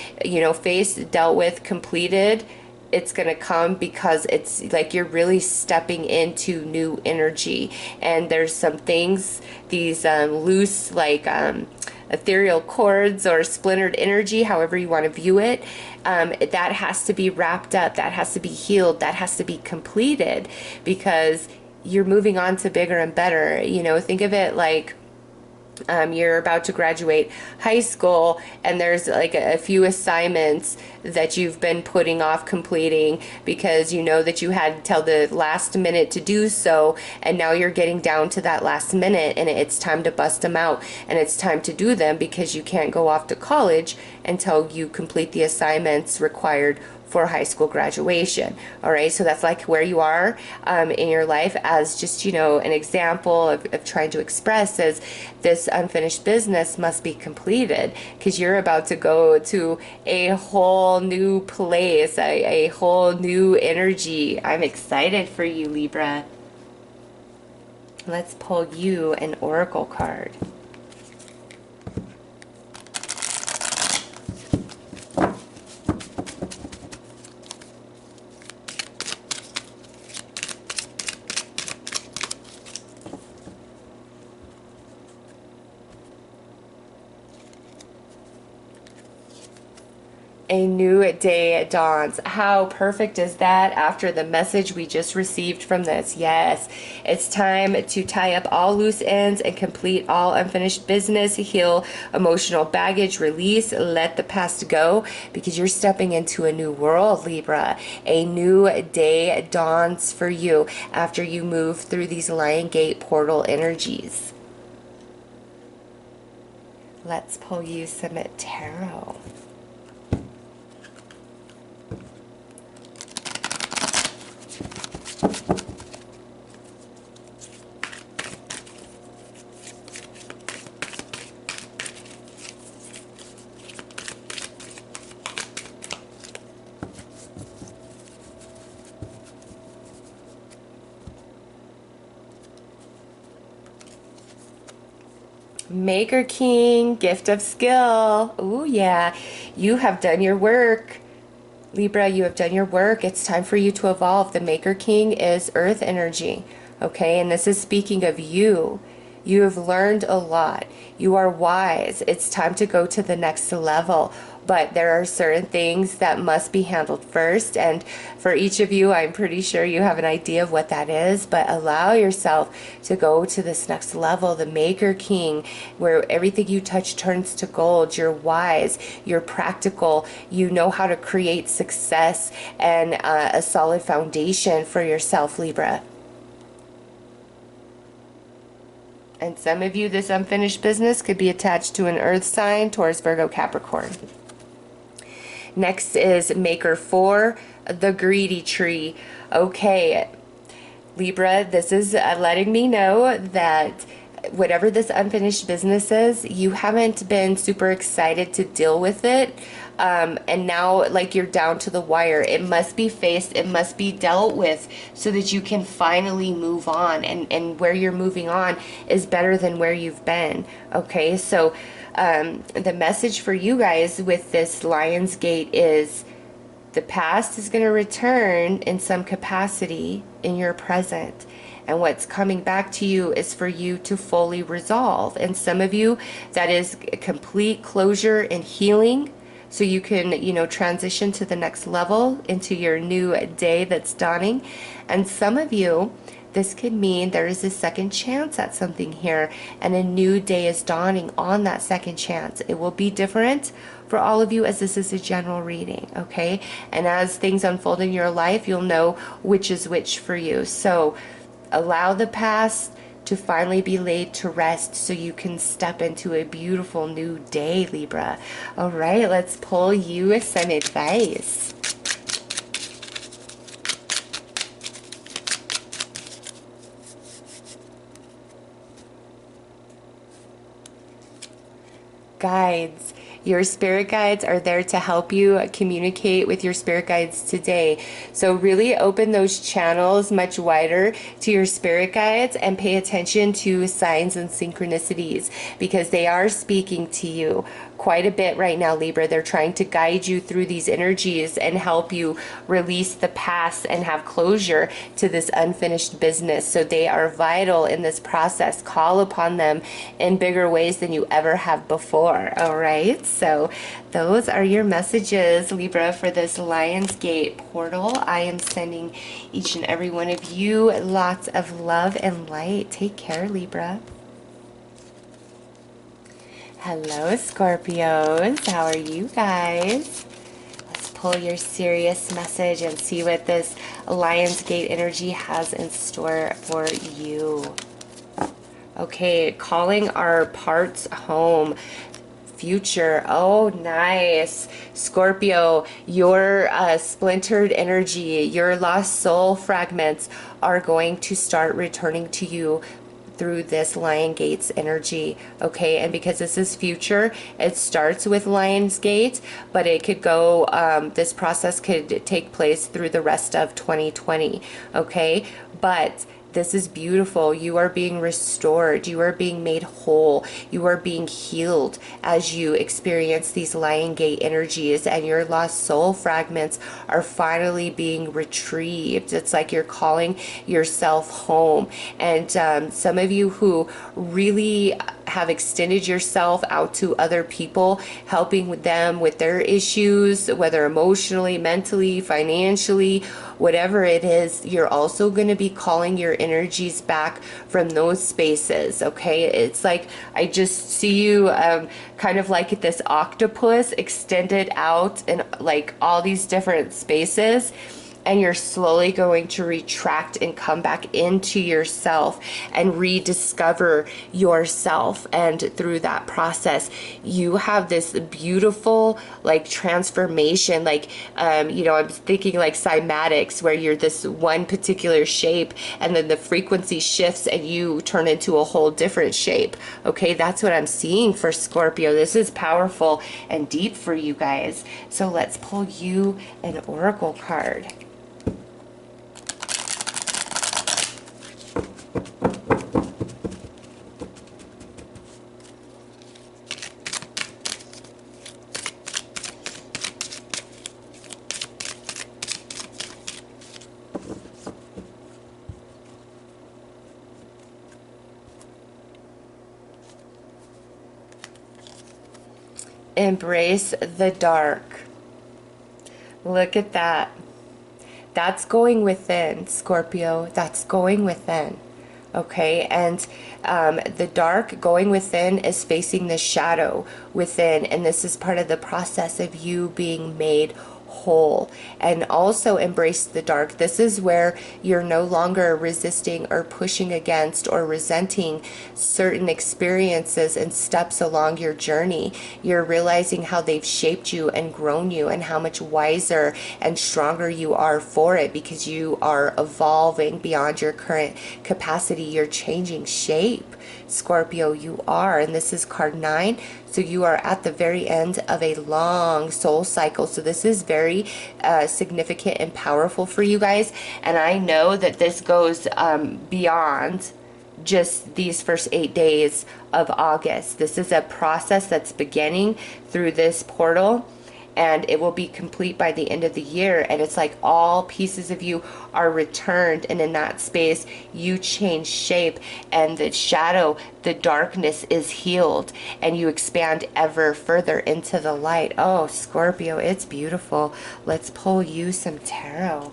faced, dealt with, completed, it's going to come because it's like you're really stepping into new energy. And there's some things, these loose, like ethereal cords or splintered energy, however you want to view it, that has to be wrapped up, that has to be healed, that has to be completed, because you're moving on to bigger and better. Think of it like you're about to graduate high school, and there's like a few assignments that you've been putting off completing because you know that you had till the last minute to do so, and now you're getting down to that last minute, and it's time to bust them out, and it's time to do them because you can't go off to college until you complete the assignments required for high school graduation. All right, so that's like where you are in your life, as just an example of trying to express as this unfinished business must be completed, because you're about to go to a whole new place, a whole new energy. I'm excited for you, Libra. Let's pull you an oracle card. A new day dawns. How perfect is that after the message we just received from this? Yes, it's time to tie up all loose ends and complete all unfinished business, heal emotional baggage, release, let the past go, because you're stepping into a new world, Libra. A new day dawns for you after you move through these Lionsgate portal energies. Let's pull you some tarot. Maker King, gift of skill. Ooh, yeah. You have done your work. Libra, you have done your work. It's time for you to evolve. The Maker King is earth energy. Okay, and this is speaking of you. You have learned a lot. You are wise. It's time to go to the next level. but there are certain things that must be handled first. And for each of you, I'm pretty sure you have an idea of what that is, but allow yourself to go to this next level, the Maker King, where everything you touch turns to gold. You're wise, you're practical, you know how to create success and a solid foundation for yourself, Libra. And some of you, this unfinished business could be attached to an earth sign, Taurus, Virgo, Capricorn. Next is Maker 4, the greedy tree. Okay, Libra, this is letting me know that whatever this unfinished business is, you haven't been super excited to deal with it. And now, like, you're down to the wire. It must be faced, it must be dealt with so that you can finally move on. And where you're moving on is better than where you've been. Okay, so the message for you guys with this Lion's Gate is the past is going to return in some capacity in your present. And what's coming back to you is for you to fully resolve. And some of you, that is complete closure and healing. So you can, you know, transition to the next level into your new day that's dawning. And some of you, this could mean there is a second chance at something here, and a new day is dawning on that second chance. It will be different for all of you, as this is a general reading, okay? And as things unfold in your life, you'll know which is which for you. So allow the past to finally be laid to rest so you can step into a beautiful new day, Libra. All right, let's pull you some advice. Guides. Your spirit guides are there to help you communicate with your spirit guides today. So really open those channels much wider to your spirit guides and pay attention to signs and synchronicities, because they are speaking to you quite a bit right now, Libra. They're trying to guide you through these energies and help you release the past and have closure to this unfinished business. So they are vital in this process. Call upon them in bigger ways than you ever have before. All right, so those are your messages, Libra, for this Lion's Gate portal. I am sending each and every one of you lots of love and light. Take care, Libra. Hello, Scorpios. How are you guys? Let's pull your serious message and see what this Lion's Gate energy has in store for you. Okay, calling our parts home. Future. Oh, nice. Scorpio, your splintered energy, your lost soul fragments are going to start returning to you through this Lion Gates energy, okay? And because this is future, it starts with Lion's Gate, but it could go, this process could take place through the rest of 2020, okay? But this is beautiful. You are being restored. You are being made whole. You are being healed as you experience these Lion Gate energies, and your lost soul fragments are finally being retrieved. It's like you're calling yourself home. And some of you who really have extended yourself out to other people, helping with them with their issues, whether emotionally, mentally, financially, whatever it is, you're also going to be calling your energies back from those spaces, okay? It's like I just see you kind of like this octopus extended out in like all these different spaces, and you're slowly going to retract and come back into yourself and rediscover yourself. And through that process, you have this beautiful like transformation, like you know, I'm thinking like cymatics, where you're this one particular shape and then the frequency shifts and you turn into a whole different shape. Okay, that's what I'm seeing for Scorpio. This is powerful and deep for you guys. So let's pull you an oracle card. Embrace the dark. Look at that. That's going within, Scorpio. That's going within. Okay, and the dark going within is facing the shadow within, and this is part of the process of you being made whole. And also embrace the dark. This is where you're no longer resisting or pushing against or resenting certain experiences and steps along your journey. You're realizing how they've shaped you and grown you, and how much wiser and stronger you are for it, because you are evolving beyond your current capacity. You're changing shape, Scorpio. You are. And this is card 9. So you are at the very end of a long soul cycle. So this is very significant and powerful for you guys. And I know that this goes beyond just these first 8 days of August. This is a process that's beginning through this portal, and it will be complete by the end of the year. And it's like all pieces of you are returned, and in that space you change shape, and the shadow, the darkness is healed, and you expand ever further into the light. Oh, Scorpio, it's beautiful. Let's pull you some tarot.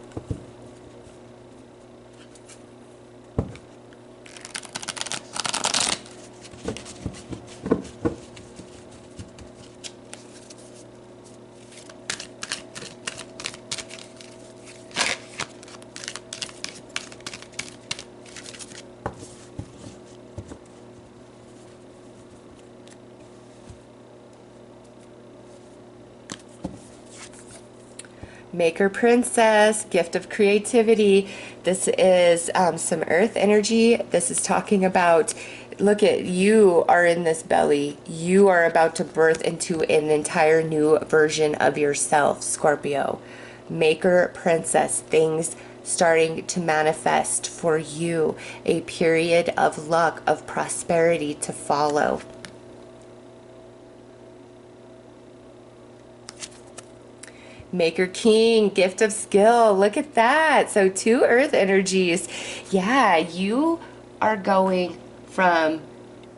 Maker Princess, gift of creativity. This is some earth energy. This is talking about, look at, you are in this belly. You are about to birth into an entire new version of yourself, Scorpio. Maker Princess, things starting to manifest for you. A period of luck, of prosperity to follow. Maker King, gift of skill. Look at that. So 2 earth energies. Yeah, you are going from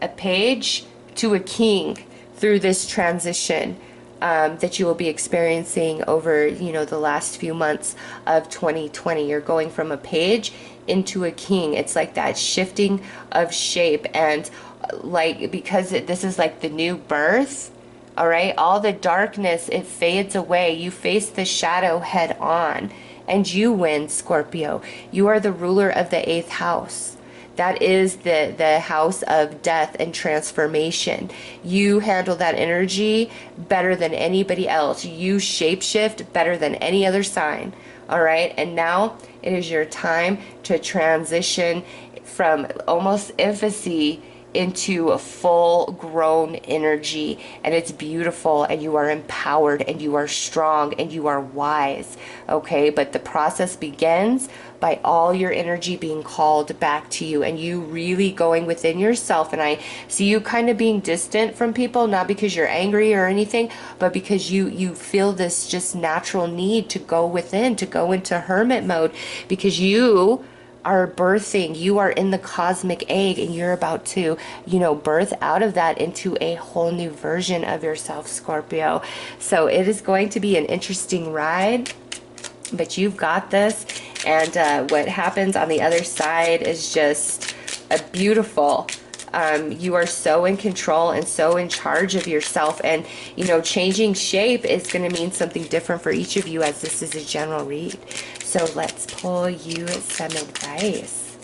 a page to a king through this transition that you will be experiencing over, you know, the last few months of 2020. You're going from a page into a king. It's like that shifting of shape, and like, because this is like the new birth. All right, all the darkness, it fades away. You face the shadow head on, and you win, Scorpio. You are the ruler of the 8th house. That is the house of death and transformation. You handle that energy better than anybody else. You shapeshift better than any other sign. All right, and now it is your time to transition from almost infancy into a full grown energy, and it's beautiful, and you are empowered, and you are strong, and you are wise. Okay, but the process begins by all your energy being called back to you, and you really going within yourself. And I see you kind of being distant from people, not because you're angry or anything, but because you feel this just natural need to go within, to go into hermit mode, because you are birthing, you are in the cosmic egg, and you're about to, you know, birth out of that into a whole new version of yourself, Scorpio. So it is going to be an interesting ride, but you've got this. And what happens on the other side is just a beautiful, you are so in control and so in charge of yourself. And, you know, changing shape is going to mean something different for each of you, as this is a general read. So let's pull you some advice.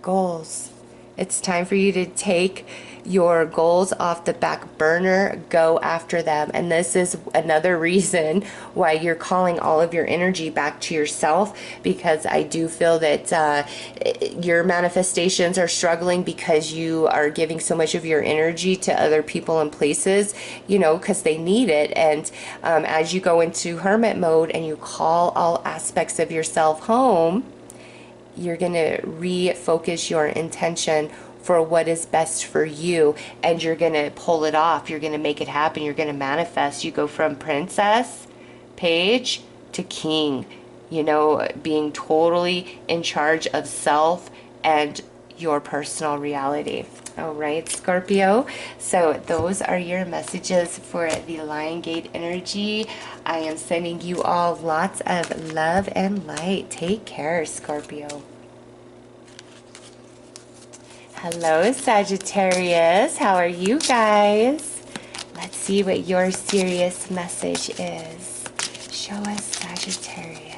Goals. It's time for you to take your goals off the back burner, go after them. And this is another reason why you're calling all of your energy back to yourself, because I do feel that your manifestations are struggling because you are giving so much of your energy to other people and places, you know, because they need it. And as you go into hermit mode and you call all aspects of yourself home, you're going to refocus your intention for what is best for you, and you're going to pull it off. You're going to make it happen. You're going to manifest. You go from princess, page, to king, you know, being totally in charge of self and your personal reality. All right, Scorpio. So those are your messages for the Lion Gate energy. I am sending you all lots of love and light. Take care, Scorpio. Hello, Sagittarius. How are you guys? Let's see what your serious message is. Show us, Sagittarius.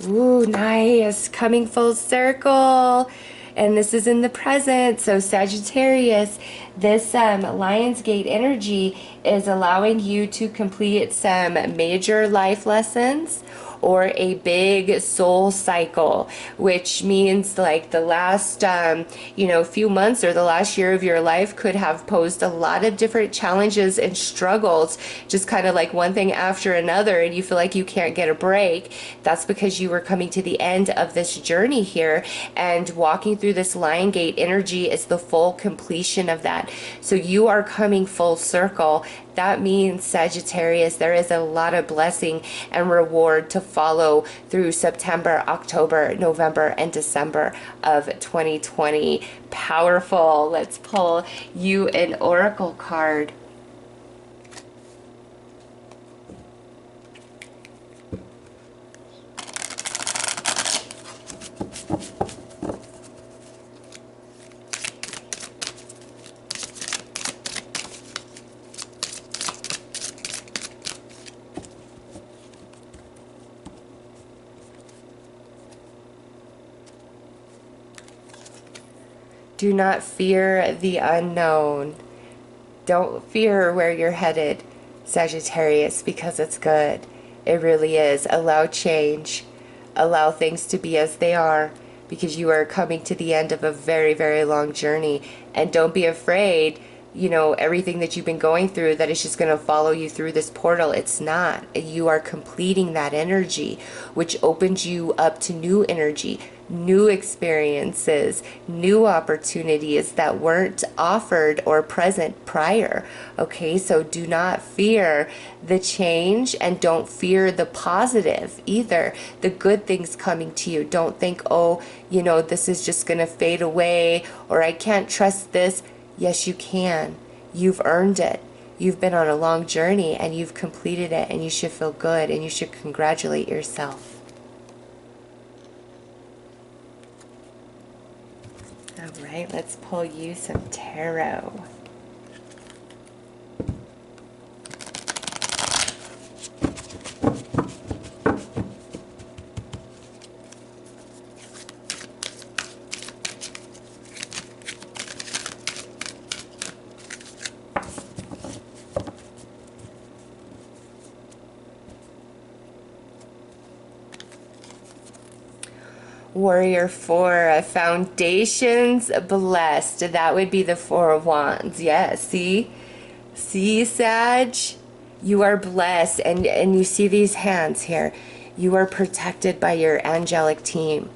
Ooh, nice. Coming full circle. And this is in the present. So Sagittarius, this Lionsgate energy is allowing you to complete some major life lessons or a big soul cycle, which means like the last few months or the last year of your life could have posed a lot of different challenges and struggles, just kind of like one thing after another, and you feel like you can't get a break. That's because you were coming to the end of this journey here, and walking through this Lion Gate energy is the full completion of that. So you are coming full circle. That means, Sagittarius, there is a lot of blessing and reward to follow through September, October, November, and December of 2020. Powerful. Let's pull you an oracle card. Do not fear the unknown. Don't fear where you're headed, Sagittarius, because it's good. It really is. Allow change. Allow things to be as they are, because you are coming to the end of a very, very long journey. And don't be afraid, everything that you've been going through, that it's just going to follow you through this portal. It's not. You are completing that energy, which opens you up to new energy, new experiences, new opportunities that weren't offered or present prior. Okay, so do not fear the change, and don't fear the positive either. The good things coming to you. Don't think, oh, this is just going to fade away, or I can't trust this. Yes, you can. You've earned it. You've been on a long journey and you've completed it, and you should feel good and you should congratulate yourself. All right, let's pull you some tarot. Warrior 4, foundations blessed. That would be the Four of Wands. Yes, see, Sag, you are blessed, and you see these hands here. You are protected by your angelic team.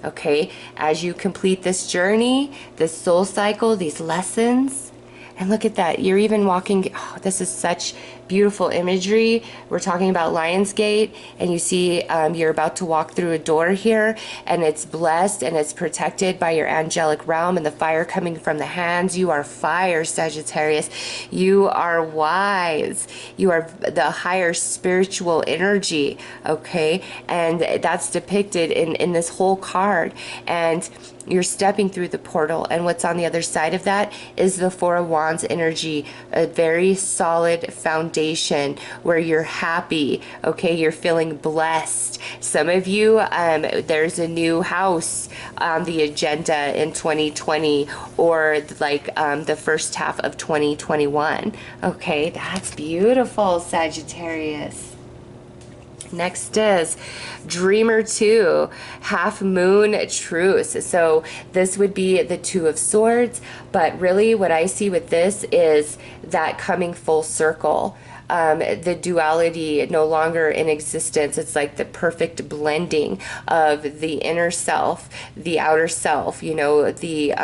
Okay, as you complete this journey, this soul cycle, these lessons. And look at that. You're even walking. Oh, this is such beautiful imagery. We're talking about Lionsgate, and you see you're about to walk through a door here, and it's blessed and it's protected by your angelic realm, and the fire coming from the hands. You are fire, Sagittarius. You are wise. You are the higher spiritual energy, okay? And that's depicted in this whole card. And you're stepping through the portal, and what's on the other side of that is the Four of Wands energy, a very solid foundation where you're happy, okay? You're feeling blessed. Some of you, there's a new house on the agenda in 2020, or like the first half of 2021. Okay, that's beautiful, Sagittarius. Next is Dreamer 2, Half Moon Truce. So this would be the Two of Swords, but really what I see with this is that coming full circle. the duality no longer in existence. It's like the perfect blending of the inner self, the outer self, you know, the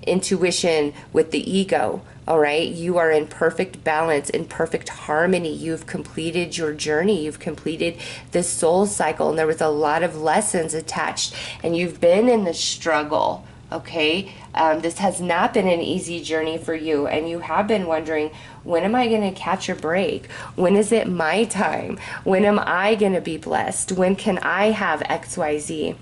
intuition with the ego. All right, you are in perfect balance, in perfect harmony. You've completed your journey. You've completed this soul cycle, and there was a lot of lessons attached, and you've been in the struggle. Okay, this has not been an easy journey for you, and you have been wondering, when am I going to catch a break? When is it my time? When am I going to be blessed? When can I have XYZ?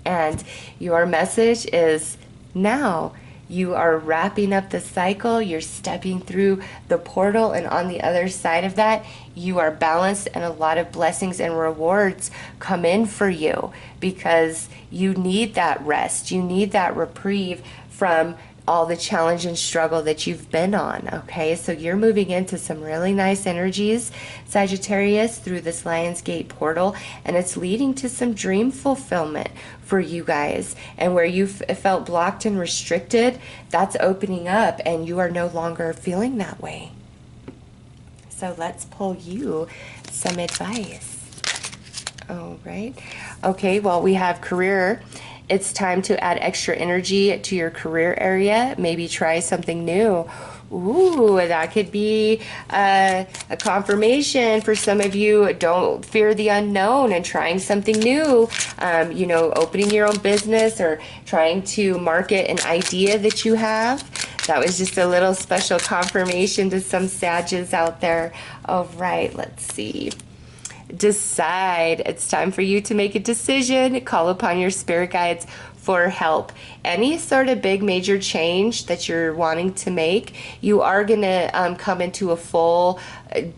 And your message is now. You are wrapping up the cycle, you're stepping through the portal, and on the other side of that, you are balanced, and a lot of blessings and rewards come in for you because you need that rest. You need that reprieve from all the challenge and struggle that you've been on. Okay, so you're moving into some really nice energies, Sagittarius, through this Lionsgate portal, and it's leading to some dream fulfillment for you guys. And where you felt blocked and restricted, that's opening up, and you are no longer feeling that way. So let's pull you some advice. All right. Okay, well, we have career. It's time to add extra energy to your career area. Maybe try something new. Ooh, that could be a confirmation for some of you. Don't fear the unknown and trying something new. You know, opening your own business or trying to market an idea that you have. That was just a little special confirmation to some Sages out there. All right, let's see. Decide. It's time for you to make a decision. Call upon your spirit guides for help. Any sort of big major change that you're wanting to make, you are going to come into a full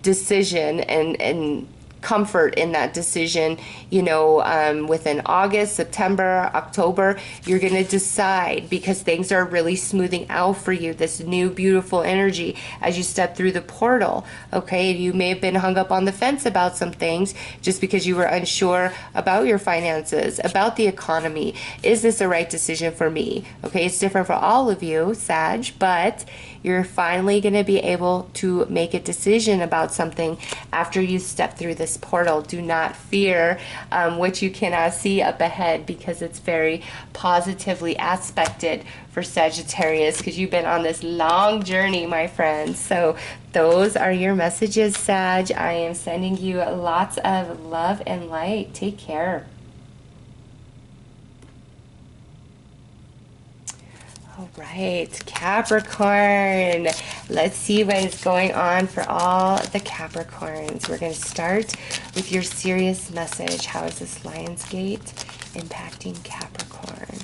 decision and comfort in that decision, you know, within August, September, October. You're going to decide because things are really smoothing out for you, this new beautiful energy as you step through the portal. Okay, you may have been hung up on the fence about some things just because you were unsure about your finances, about the economy. Is this the right decision for me? Okay, it's different for all of you, Sag, but you're finally going to be able to make a decision about something after you step through this portal. Do not fear what you cannot see up ahead, because it's very positively aspected for Sagittarius, because you've been on this long journey, my friends. So those are your messages, Sag. I am sending you lots of love and light. Take care. All right, Capricorn. Let's see what is going on for all the Capricorns. We're going to start with your serious message. How is this Lionsgate impacting Capricorn?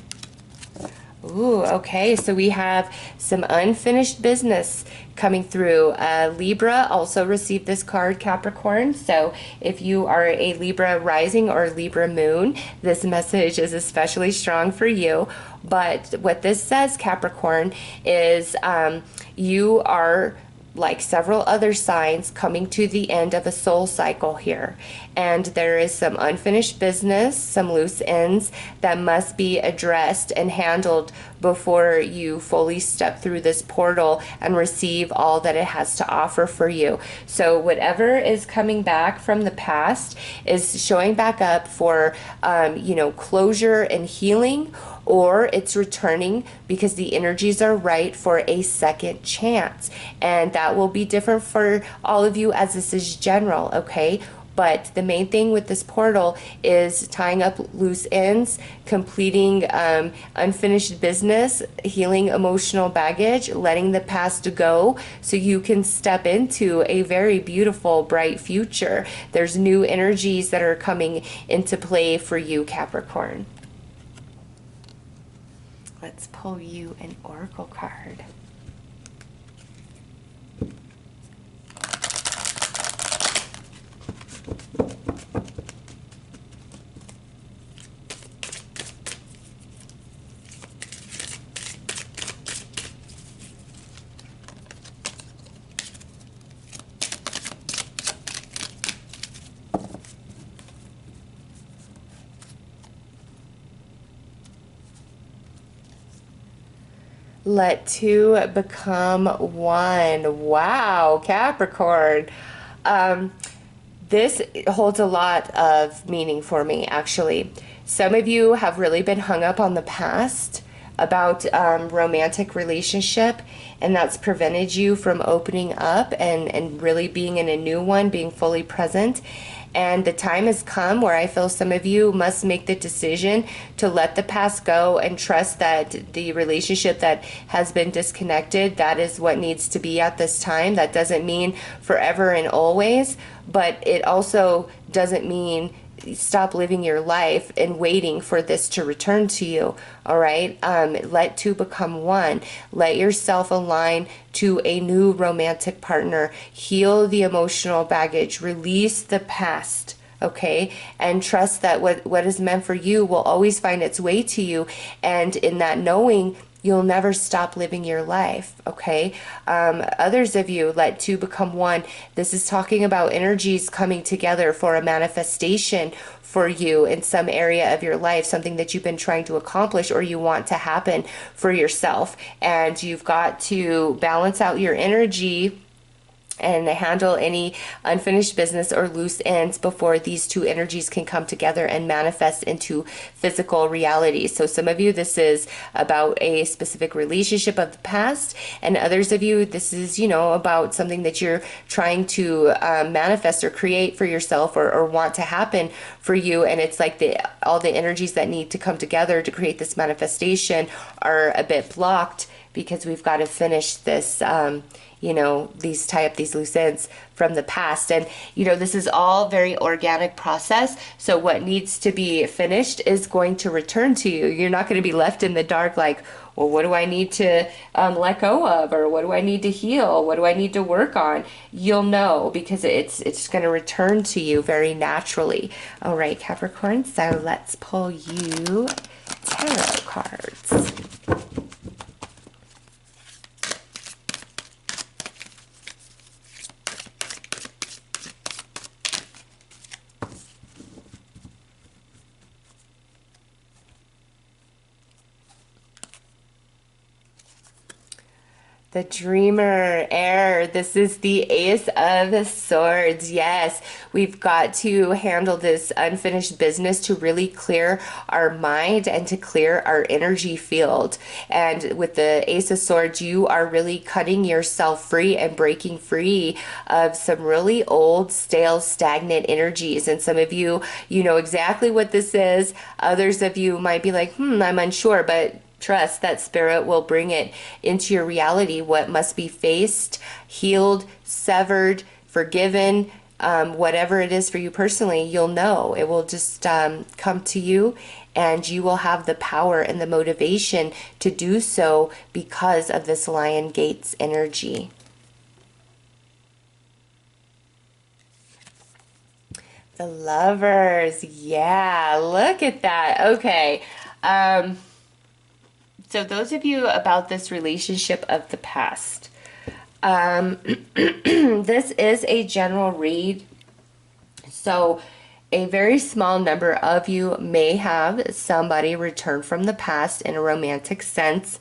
Ooh, okay, so we have some unfinished business coming through. Libra also received this card, Capricorn. So if you are a Libra rising or Libra moon, this message is especially strong for you. But what this says, Capricorn, is you are, like several other signs, coming to the end of a soul cycle here. And there is some unfinished business, some loose ends that must be addressed and handled before you fully step through this portal and receive all that it has to offer for you. So whatever is coming back from the past is showing back up for, you know, closure and healing, or it's returning because the energies are right for a second chance. And that will be different for all of you, as this is general, okay? But the main thing with this portal is tying up loose ends, completing unfinished business, healing emotional baggage, letting the past go so you can step into a very beautiful, bright future. There's new energies that are coming into play for you, Capricorn. Let's pull you an oracle card. Let two become one. Wow, Capricorn. This holds a lot of meaning for me, actually. Some of you have really been hung up on the past about romantic relationship, and that's prevented you from opening up and really being in a new one, being fully present. And the time has come where I feel some of you must make the decision to let the past go and trust that the relationship that has been disconnected, that is what needs to be at this time. That doesn't mean forever and always, but it also doesn't mean stop living your life and waiting for this to return to you. All right. Let two become one. Let yourself align to a new romantic partner. Heal the emotional baggage. Release the past. Okay. And trust that what is meant for you will always find its way to you. And in that knowing, you'll never stop living your life, okay? Others of you, let two become one. This is talking about energies coming together for a manifestation for you in some area of your life, something that you've been trying to accomplish or you want to happen for yourself. And you've got to balance out your energy and handle any unfinished business or loose ends before these two energies can come together and manifest into physical reality. So some of you, this is about a specific relationship of the past, and others of you, this is, about something that you're trying to manifest or create for yourself or want to happen for you. And it's like all the energies that need to come together to create this manifestation are a bit blocked because we've got to finish this tie up these loose ends from the past. And, this is all very organic process. So what needs to be finished is going to return to you. You're not going to be left in the dark like, well, what do I need to let go of? Or what do I need to heal? What do I need to work on? You'll know because it's going to return to you very naturally. All right, Capricorn. So let's pull you tarot cards. The Dreamer, Air. This is the Ace of Swords. Yes, we've got to handle this unfinished business to really clear our mind and to clear our energy field. And with the Ace of Swords, you are really cutting yourself free and breaking free of some really old, stale, stagnant energies. And some of you, you know exactly what this is. Others of you might be like, I'm unsure, but trust that spirit will bring it into your reality. What must be faced, healed, severed, forgiven, whatever it is for you personally, you'll know. It will just come to you, and you will have the power and the motivation to do so because of this Lion Gates energy. The Lovers. Yeah, look at that. Okay. So those of you about this relationship of the past, this is a general read. So a very small number of you may have somebody return from the past in a romantic sense,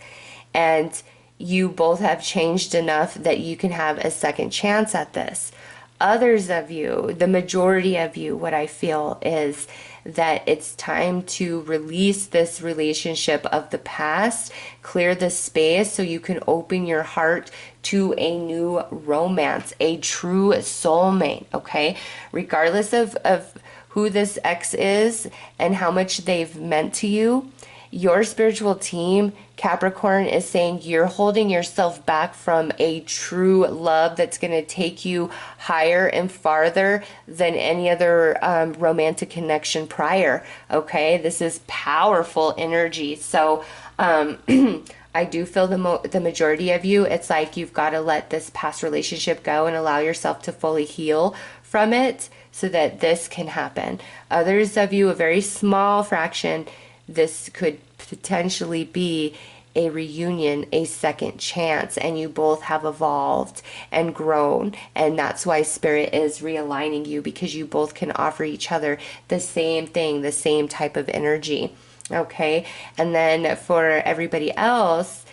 and you both have changed enough that you can have a second chance at this. Others of you, the majority of you, what I feel is that it's time to release this relationship of the past, clear the space so you can open your heart to a new romance, a true soulmate, okay? Regardless of who this ex is and how much they've meant to you, your spiritual team, Capricorn, is saying you're holding yourself back from a true love that's going to take you higher and farther than any other romantic connection prior. Okay, this is powerful energy. So I do feel the majority of you, it's like you've got to let this past relationship go and allow yourself to fully heal from it so that this can happen. Others of you, a very small fraction, this could potentially be a reunion, a second chance, and you both have evolved and grown, and that's why Spirit is realigning you, because you both can offer each other the same thing, the same type of energy. Okay, and then for everybody else,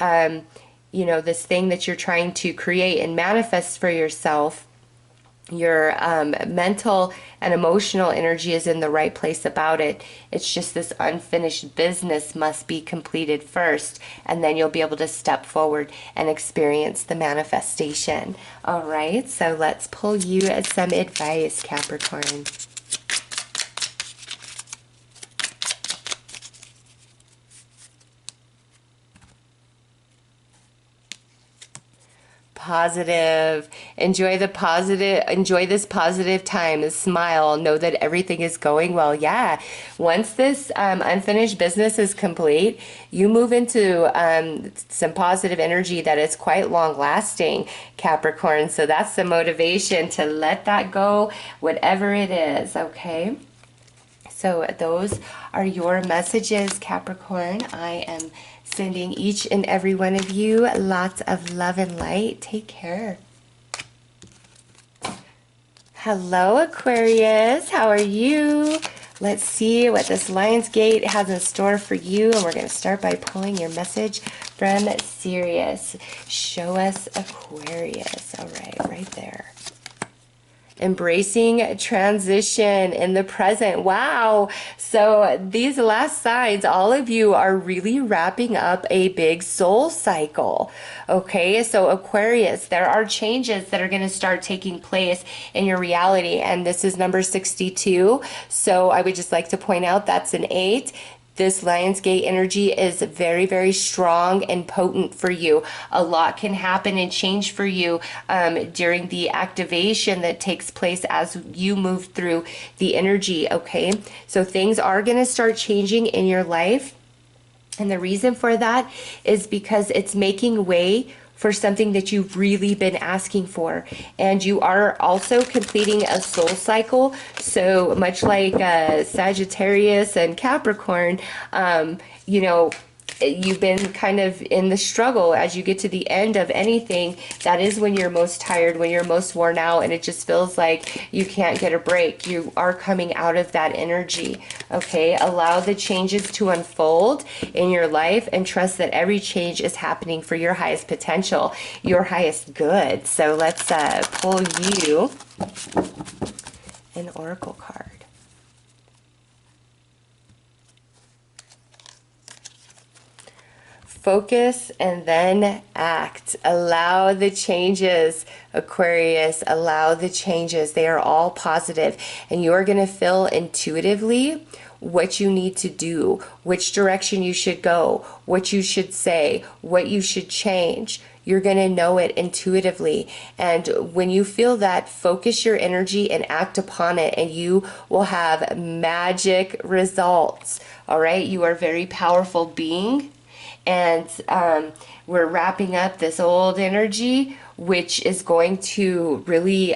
you know, this thing that you're trying to create and manifest for yourself, your mental and emotional energy is in the right place about it. It's just this unfinished business must be completed first, and then you'll be able to step forward and experience the manifestation. All right, so let's pull you some advice, Capricorn. Positive. Enjoy the positive. Enjoy this positive time. Smile. Know that everything is going well. Yeah. Once this unfinished business is complete, you move into some positive energy that is quite long lasting, Capricorn. So that's the motivation to let that go, whatever it is. Okay. So those are your messages, Capricorn. I am sending each and every one of you lots of love and light. Take care. Hello, Aquarius. How are you? Let's see what this Lionsgate has in store for you. And we're going to start by pulling your message from Sirius. Show us Aquarius. All right there. Embracing transition in the present. Wow. So these last signs, all of you are really wrapping up a big soul cycle. Okay, so Aquarius, there are changes that are going to start taking place in your reality. And this is number 62. So I would just like to point out that's an 8. This Lionsgate energy is very, very strong and potent for you. A lot can happen and change for you during the activation that takes place as you move through the energy, okay? So things are going to start changing in your life. And the reason for that is because it's making way for something that you've really been asking for. And you are also completing a soul cycle. So much like Sagittarius and Capricorn, you know, you've been kind of in the struggle as you get to the end of anything. That is when you're most tired, when you're most worn out, and it just feels like you can't get a break. You are coming out of that energy, okay? Allow the changes to unfold in your life and trust that every change is happening for your highest potential, your highest good. So let's pull you an oracle card. Focus and then act. Allow the changes, Aquarius. Allow the changes. They are all positive, and you're going to feel intuitively what you need to do, which direction you should go, what you should say, what you should change. You're going to know it intuitively. And when you feel that, focus your energy and act upon it, and you will have magic results. All right? You are a very powerful being. And we're wrapping up this old energy, which is going to really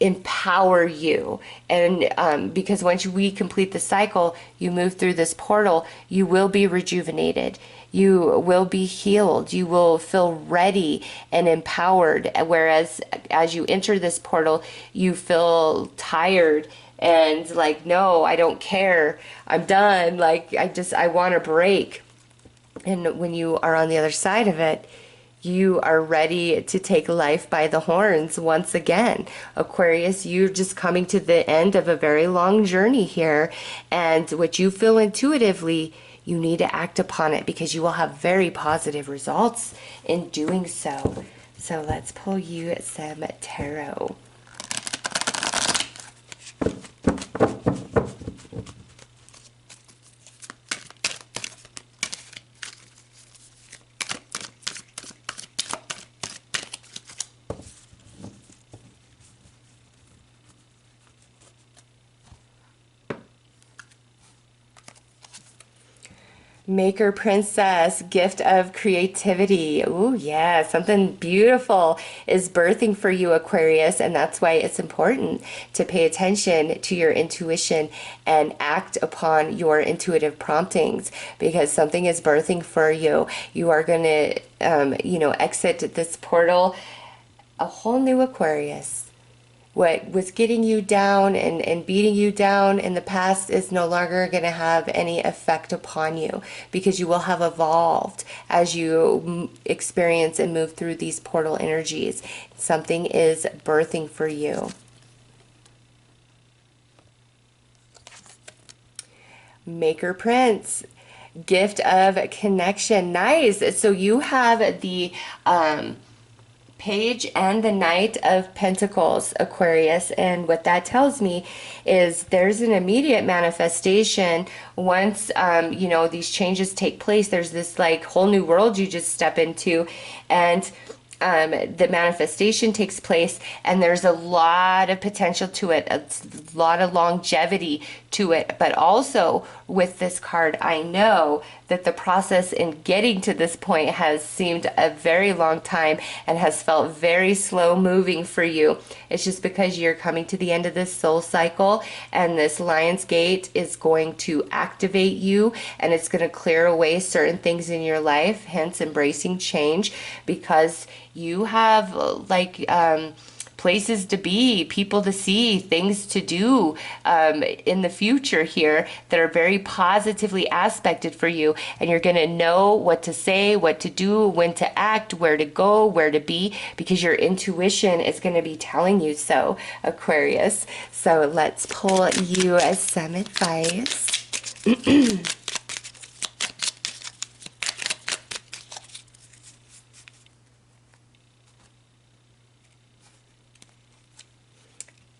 empower you. And because once we complete the cycle, you move through this portal, you will be rejuvenated. You will be healed. You will feel ready and empowered. Whereas as you enter this portal, you feel tired and like, no, I don't care. I'm done. Like, I want a break. And when you are on the other side of it, you are ready to take life by the horns once again. Aquarius, you're just coming to the end of a very long journey here. And what you feel intuitively, you need to act upon it, because you will have very positive results in doing so. So let's pull you some tarot. Maker Princess, gift of creativity. Ooh, yeah, something beautiful is birthing for you, Aquarius, and that's why it's important to pay attention to your intuition and act upon your intuitive promptings, because something is birthing for you. You are going to, exit this portal a whole new Aquarius what was getting you down and beating you down in the past is no longer going to have any effect upon you, because you will have evolved as you experience and move through these portal energies. Something is birthing for you. Maker Prince, gift of connection. Nice. So you have the Page and the Knight of Pentacles, Aquarius, and what that tells me is there's an immediate manifestation once you know, these changes take place. There's this like whole new world you just step into, and the manifestation takes place, and there's a lot of potential to it, a lot of longevity to it. But also with this card, I know that the process in getting to this point has seemed a very long time and has felt very slow moving for you. It's just because you're coming to the end of this soul cycle, and this Lion's Gate is going to activate you, and it's going to clear away certain things in your life, hence embracing change, because you have like places to be, people to see, things to do in the future here that are very positively aspected for you, and you're going to know what to say, what to do, when to act, where to go, where to be, because your intuition is going to be telling you so, Aquarius. So let's pull you some advice.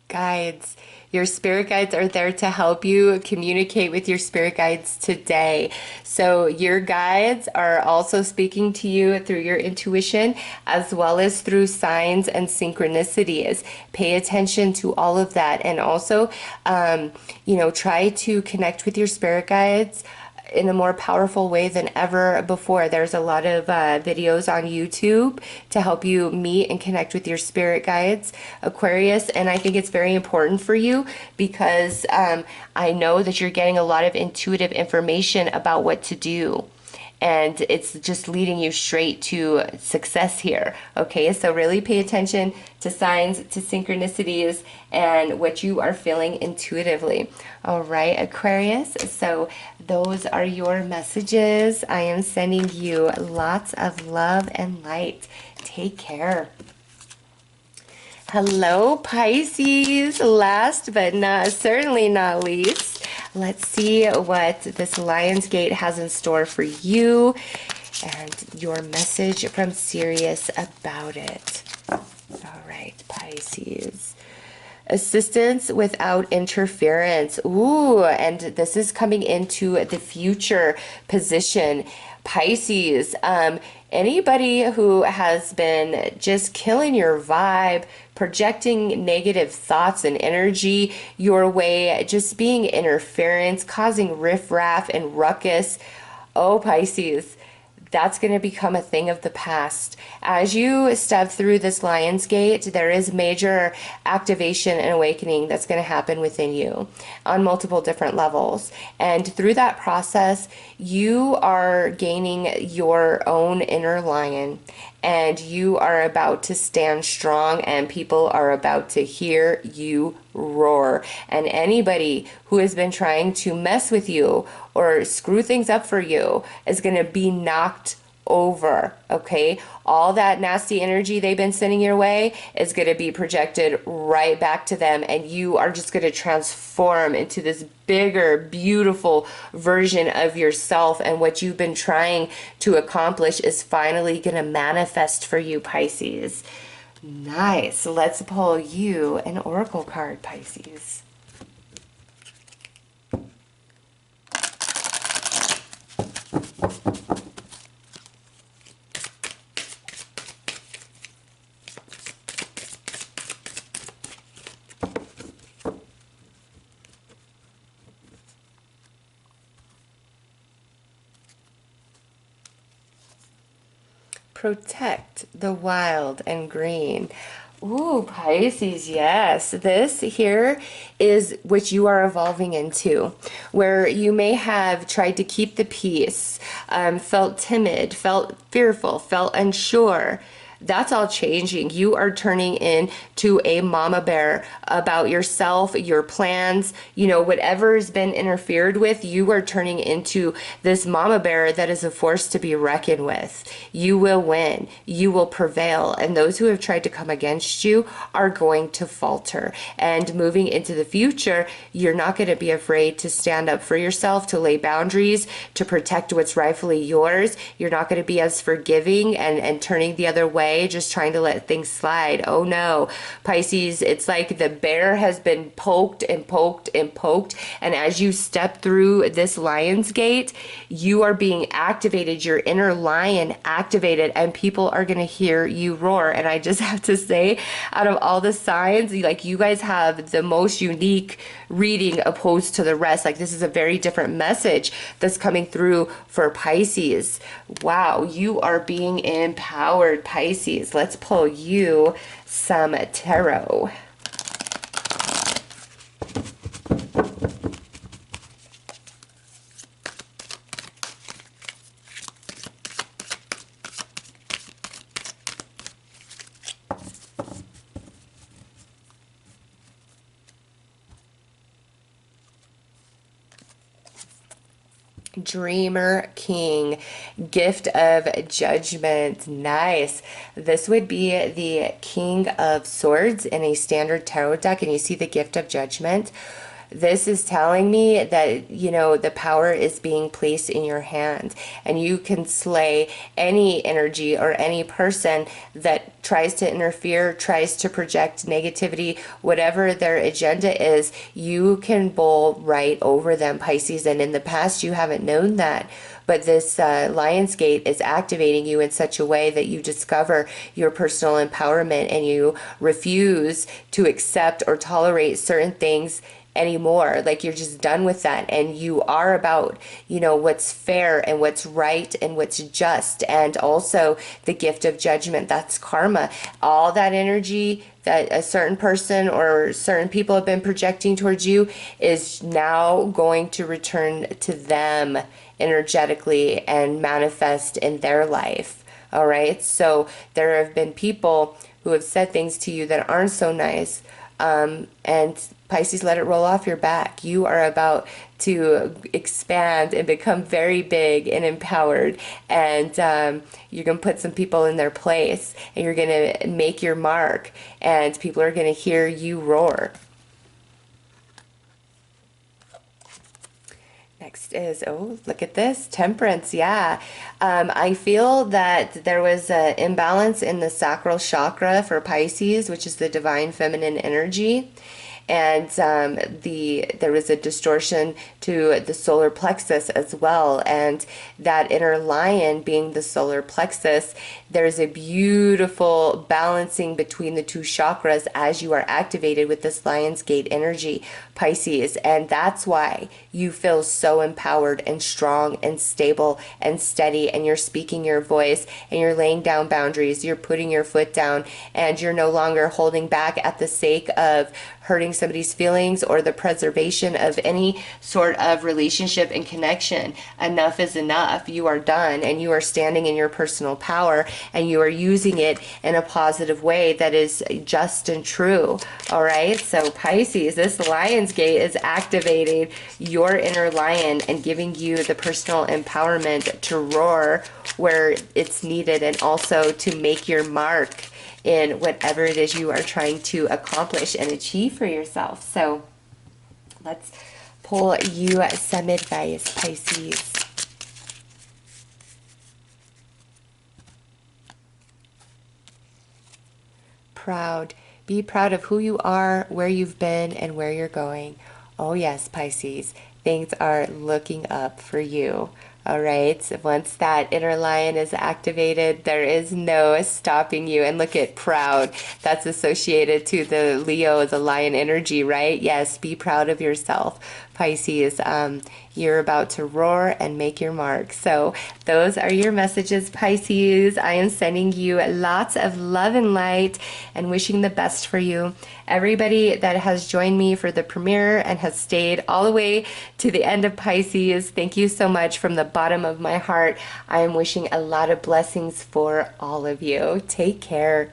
Guides. Your spirit guides are there to help you communicate with your spirit guides today. So your guides are also speaking to you through your intuition, as well as through signs and synchronicities. Pay attention to all of that, and also you know, try to connect with your spirit guides in a more powerful way than ever before. There's a lot of videos on YouTube to help you meet and connect with your spirit guides, Aquarius, and I think it's very important for you, because I know that you're getting a lot of intuitive information about what to do, and it's just leading you straight to success here. Okay, so really pay attention to signs, to synchronicities, and what you are feeling intuitively. All right, Aquarius, so those are your messages. I am sending you lots of love and light. Take care. Hello, Pisces. Last but certainly not least, let's see what this Lion's Gate has in store for you and your message from Sirius about it. All right, Pisces. Assistance without interference. Ooh, and this is coming into the future position. Pisces, anybody who has been just killing your vibe, projecting negative thoughts and energy your way, just being interference, causing riffraff and ruckus. Oh, Pisces, that's going to become a thing of the past. As you step through this Lion's Gate, there is major activation and awakening that's going to happen within you on multiple different levels. And through that process, you are gaining your own inner lion, and you are about to stand strong, and people are about to hear you roar. And anybody who has been trying to mess with you or screw things up for you is going to be knocked over. Okay, all that nasty energy they've been sending your way is going to be projected right back to them, and you are just going to transform into this bigger, beautiful version of yourself, and what you've been trying to accomplish is finally going to manifest for you, Pisces. Nice. Let's pull you an oracle card, Pisces. Protect the wild and green. Ooh, Pisces, yes. This here is what you are evolving into, where you may have tried to keep the peace, felt timid, felt fearful, felt unsure, that's all changing. You are turning into a mama bear about yourself, your plans, whatever's been interfered with. You are turning into this mama bear that is a force to be reckoned with. You will win. You will prevail. And those who have tried to come against you are going to falter. And moving into the future, you're not going to be afraid to stand up for yourself, to lay boundaries, to protect what's rightfully yours. You're not going to be as forgiving and turning the other way, just trying to let things slide. Oh no, Pisces, it's like the bear has been poked and poked and poked. And as you step through this lion's gate, you are being activated, your inner lion activated, and people are going to hear you roar. And I just have to say, out of all the signs, like, you guys have the most unique reading opposed to the rest. Like, this is a very different message that's coming through for Pisces. Wow, you are being empowered, Pisces. Let's pull you some tarot. Dreamer King, gift of judgment. Nice. This would be the King of Swords in a standard tarot deck, and you see the gift of judgment. This is telling me that, the power is being placed in your hand, and you can slay any energy or any person that tries to interfere, tries to project negativity, whatever their agenda is. You can bowl right over them, Pisces, and in the past you haven't known that. But this Lionsgate is activating you in such a way that you discover your personal empowerment, and you refuse to accept or tolerate certain things anymore. Like, you're just done with that, and you are about, what's fair and what's right and what's just. And also the gift of judgment, that's karma. All that energy that a certain person or certain people have been projecting towards you is now going to return to them energetically and manifest in their life. All right, so there have been people who have said things to you that aren't so nice, and Pisces, let it roll off your back. You are about to expand and become very big and empowered, and you're going to put some people in their place, and you're going to make your mark, and people are going to hear you roar. Next is, oh, look at this, Temperance. Yeah, I feel that there was an imbalance in the sacral chakra for Pisces, which is the divine feminine energy. And there was a distortion to the solar plexus as well. And that inner lion being the solar plexus, there's a beautiful balancing between the two chakras as you are activated with this Lion's Gate energy, Pisces. And that's why you feel so empowered and strong and stable and steady, and you're speaking your voice, and you're laying down boundaries, you're putting your foot down, and you're no longer holding back at the sake of hurting somebody's feelings or the preservation of any sort of relationship and connection. Enough is enough. You are done, and you are standing in your personal power, and you are using it in a positive way that is just and true. All right, so Pisces, this Lion's Gate is activating your inner lion and giving you the personal empowerment to roar where it's needed, and also to make your mark in whatever it is you are trying to accomplish and achieve for yourself. So let's pull you some advice, Pisces. Proud. Be proud of who you are, where you've been, and where you're going. Oh yes, Pisces, things are looking up for you. All right, so once that inner lion is activated, there is no stopping you. And look at proud. That's associated to the Leo, the lion energy, right? Yes, be proud of yourself. Pisces. You're about to roar and make your mark. So those are your messages, Pisces. I am sending you lots of love and light and wishing the best for you. Everybody that has joined me for the premiere and has stayed all the way to the end of Pisces, thank you so much from the bottom of my heart. I am wishing a lot of blessings for all of you. Take care.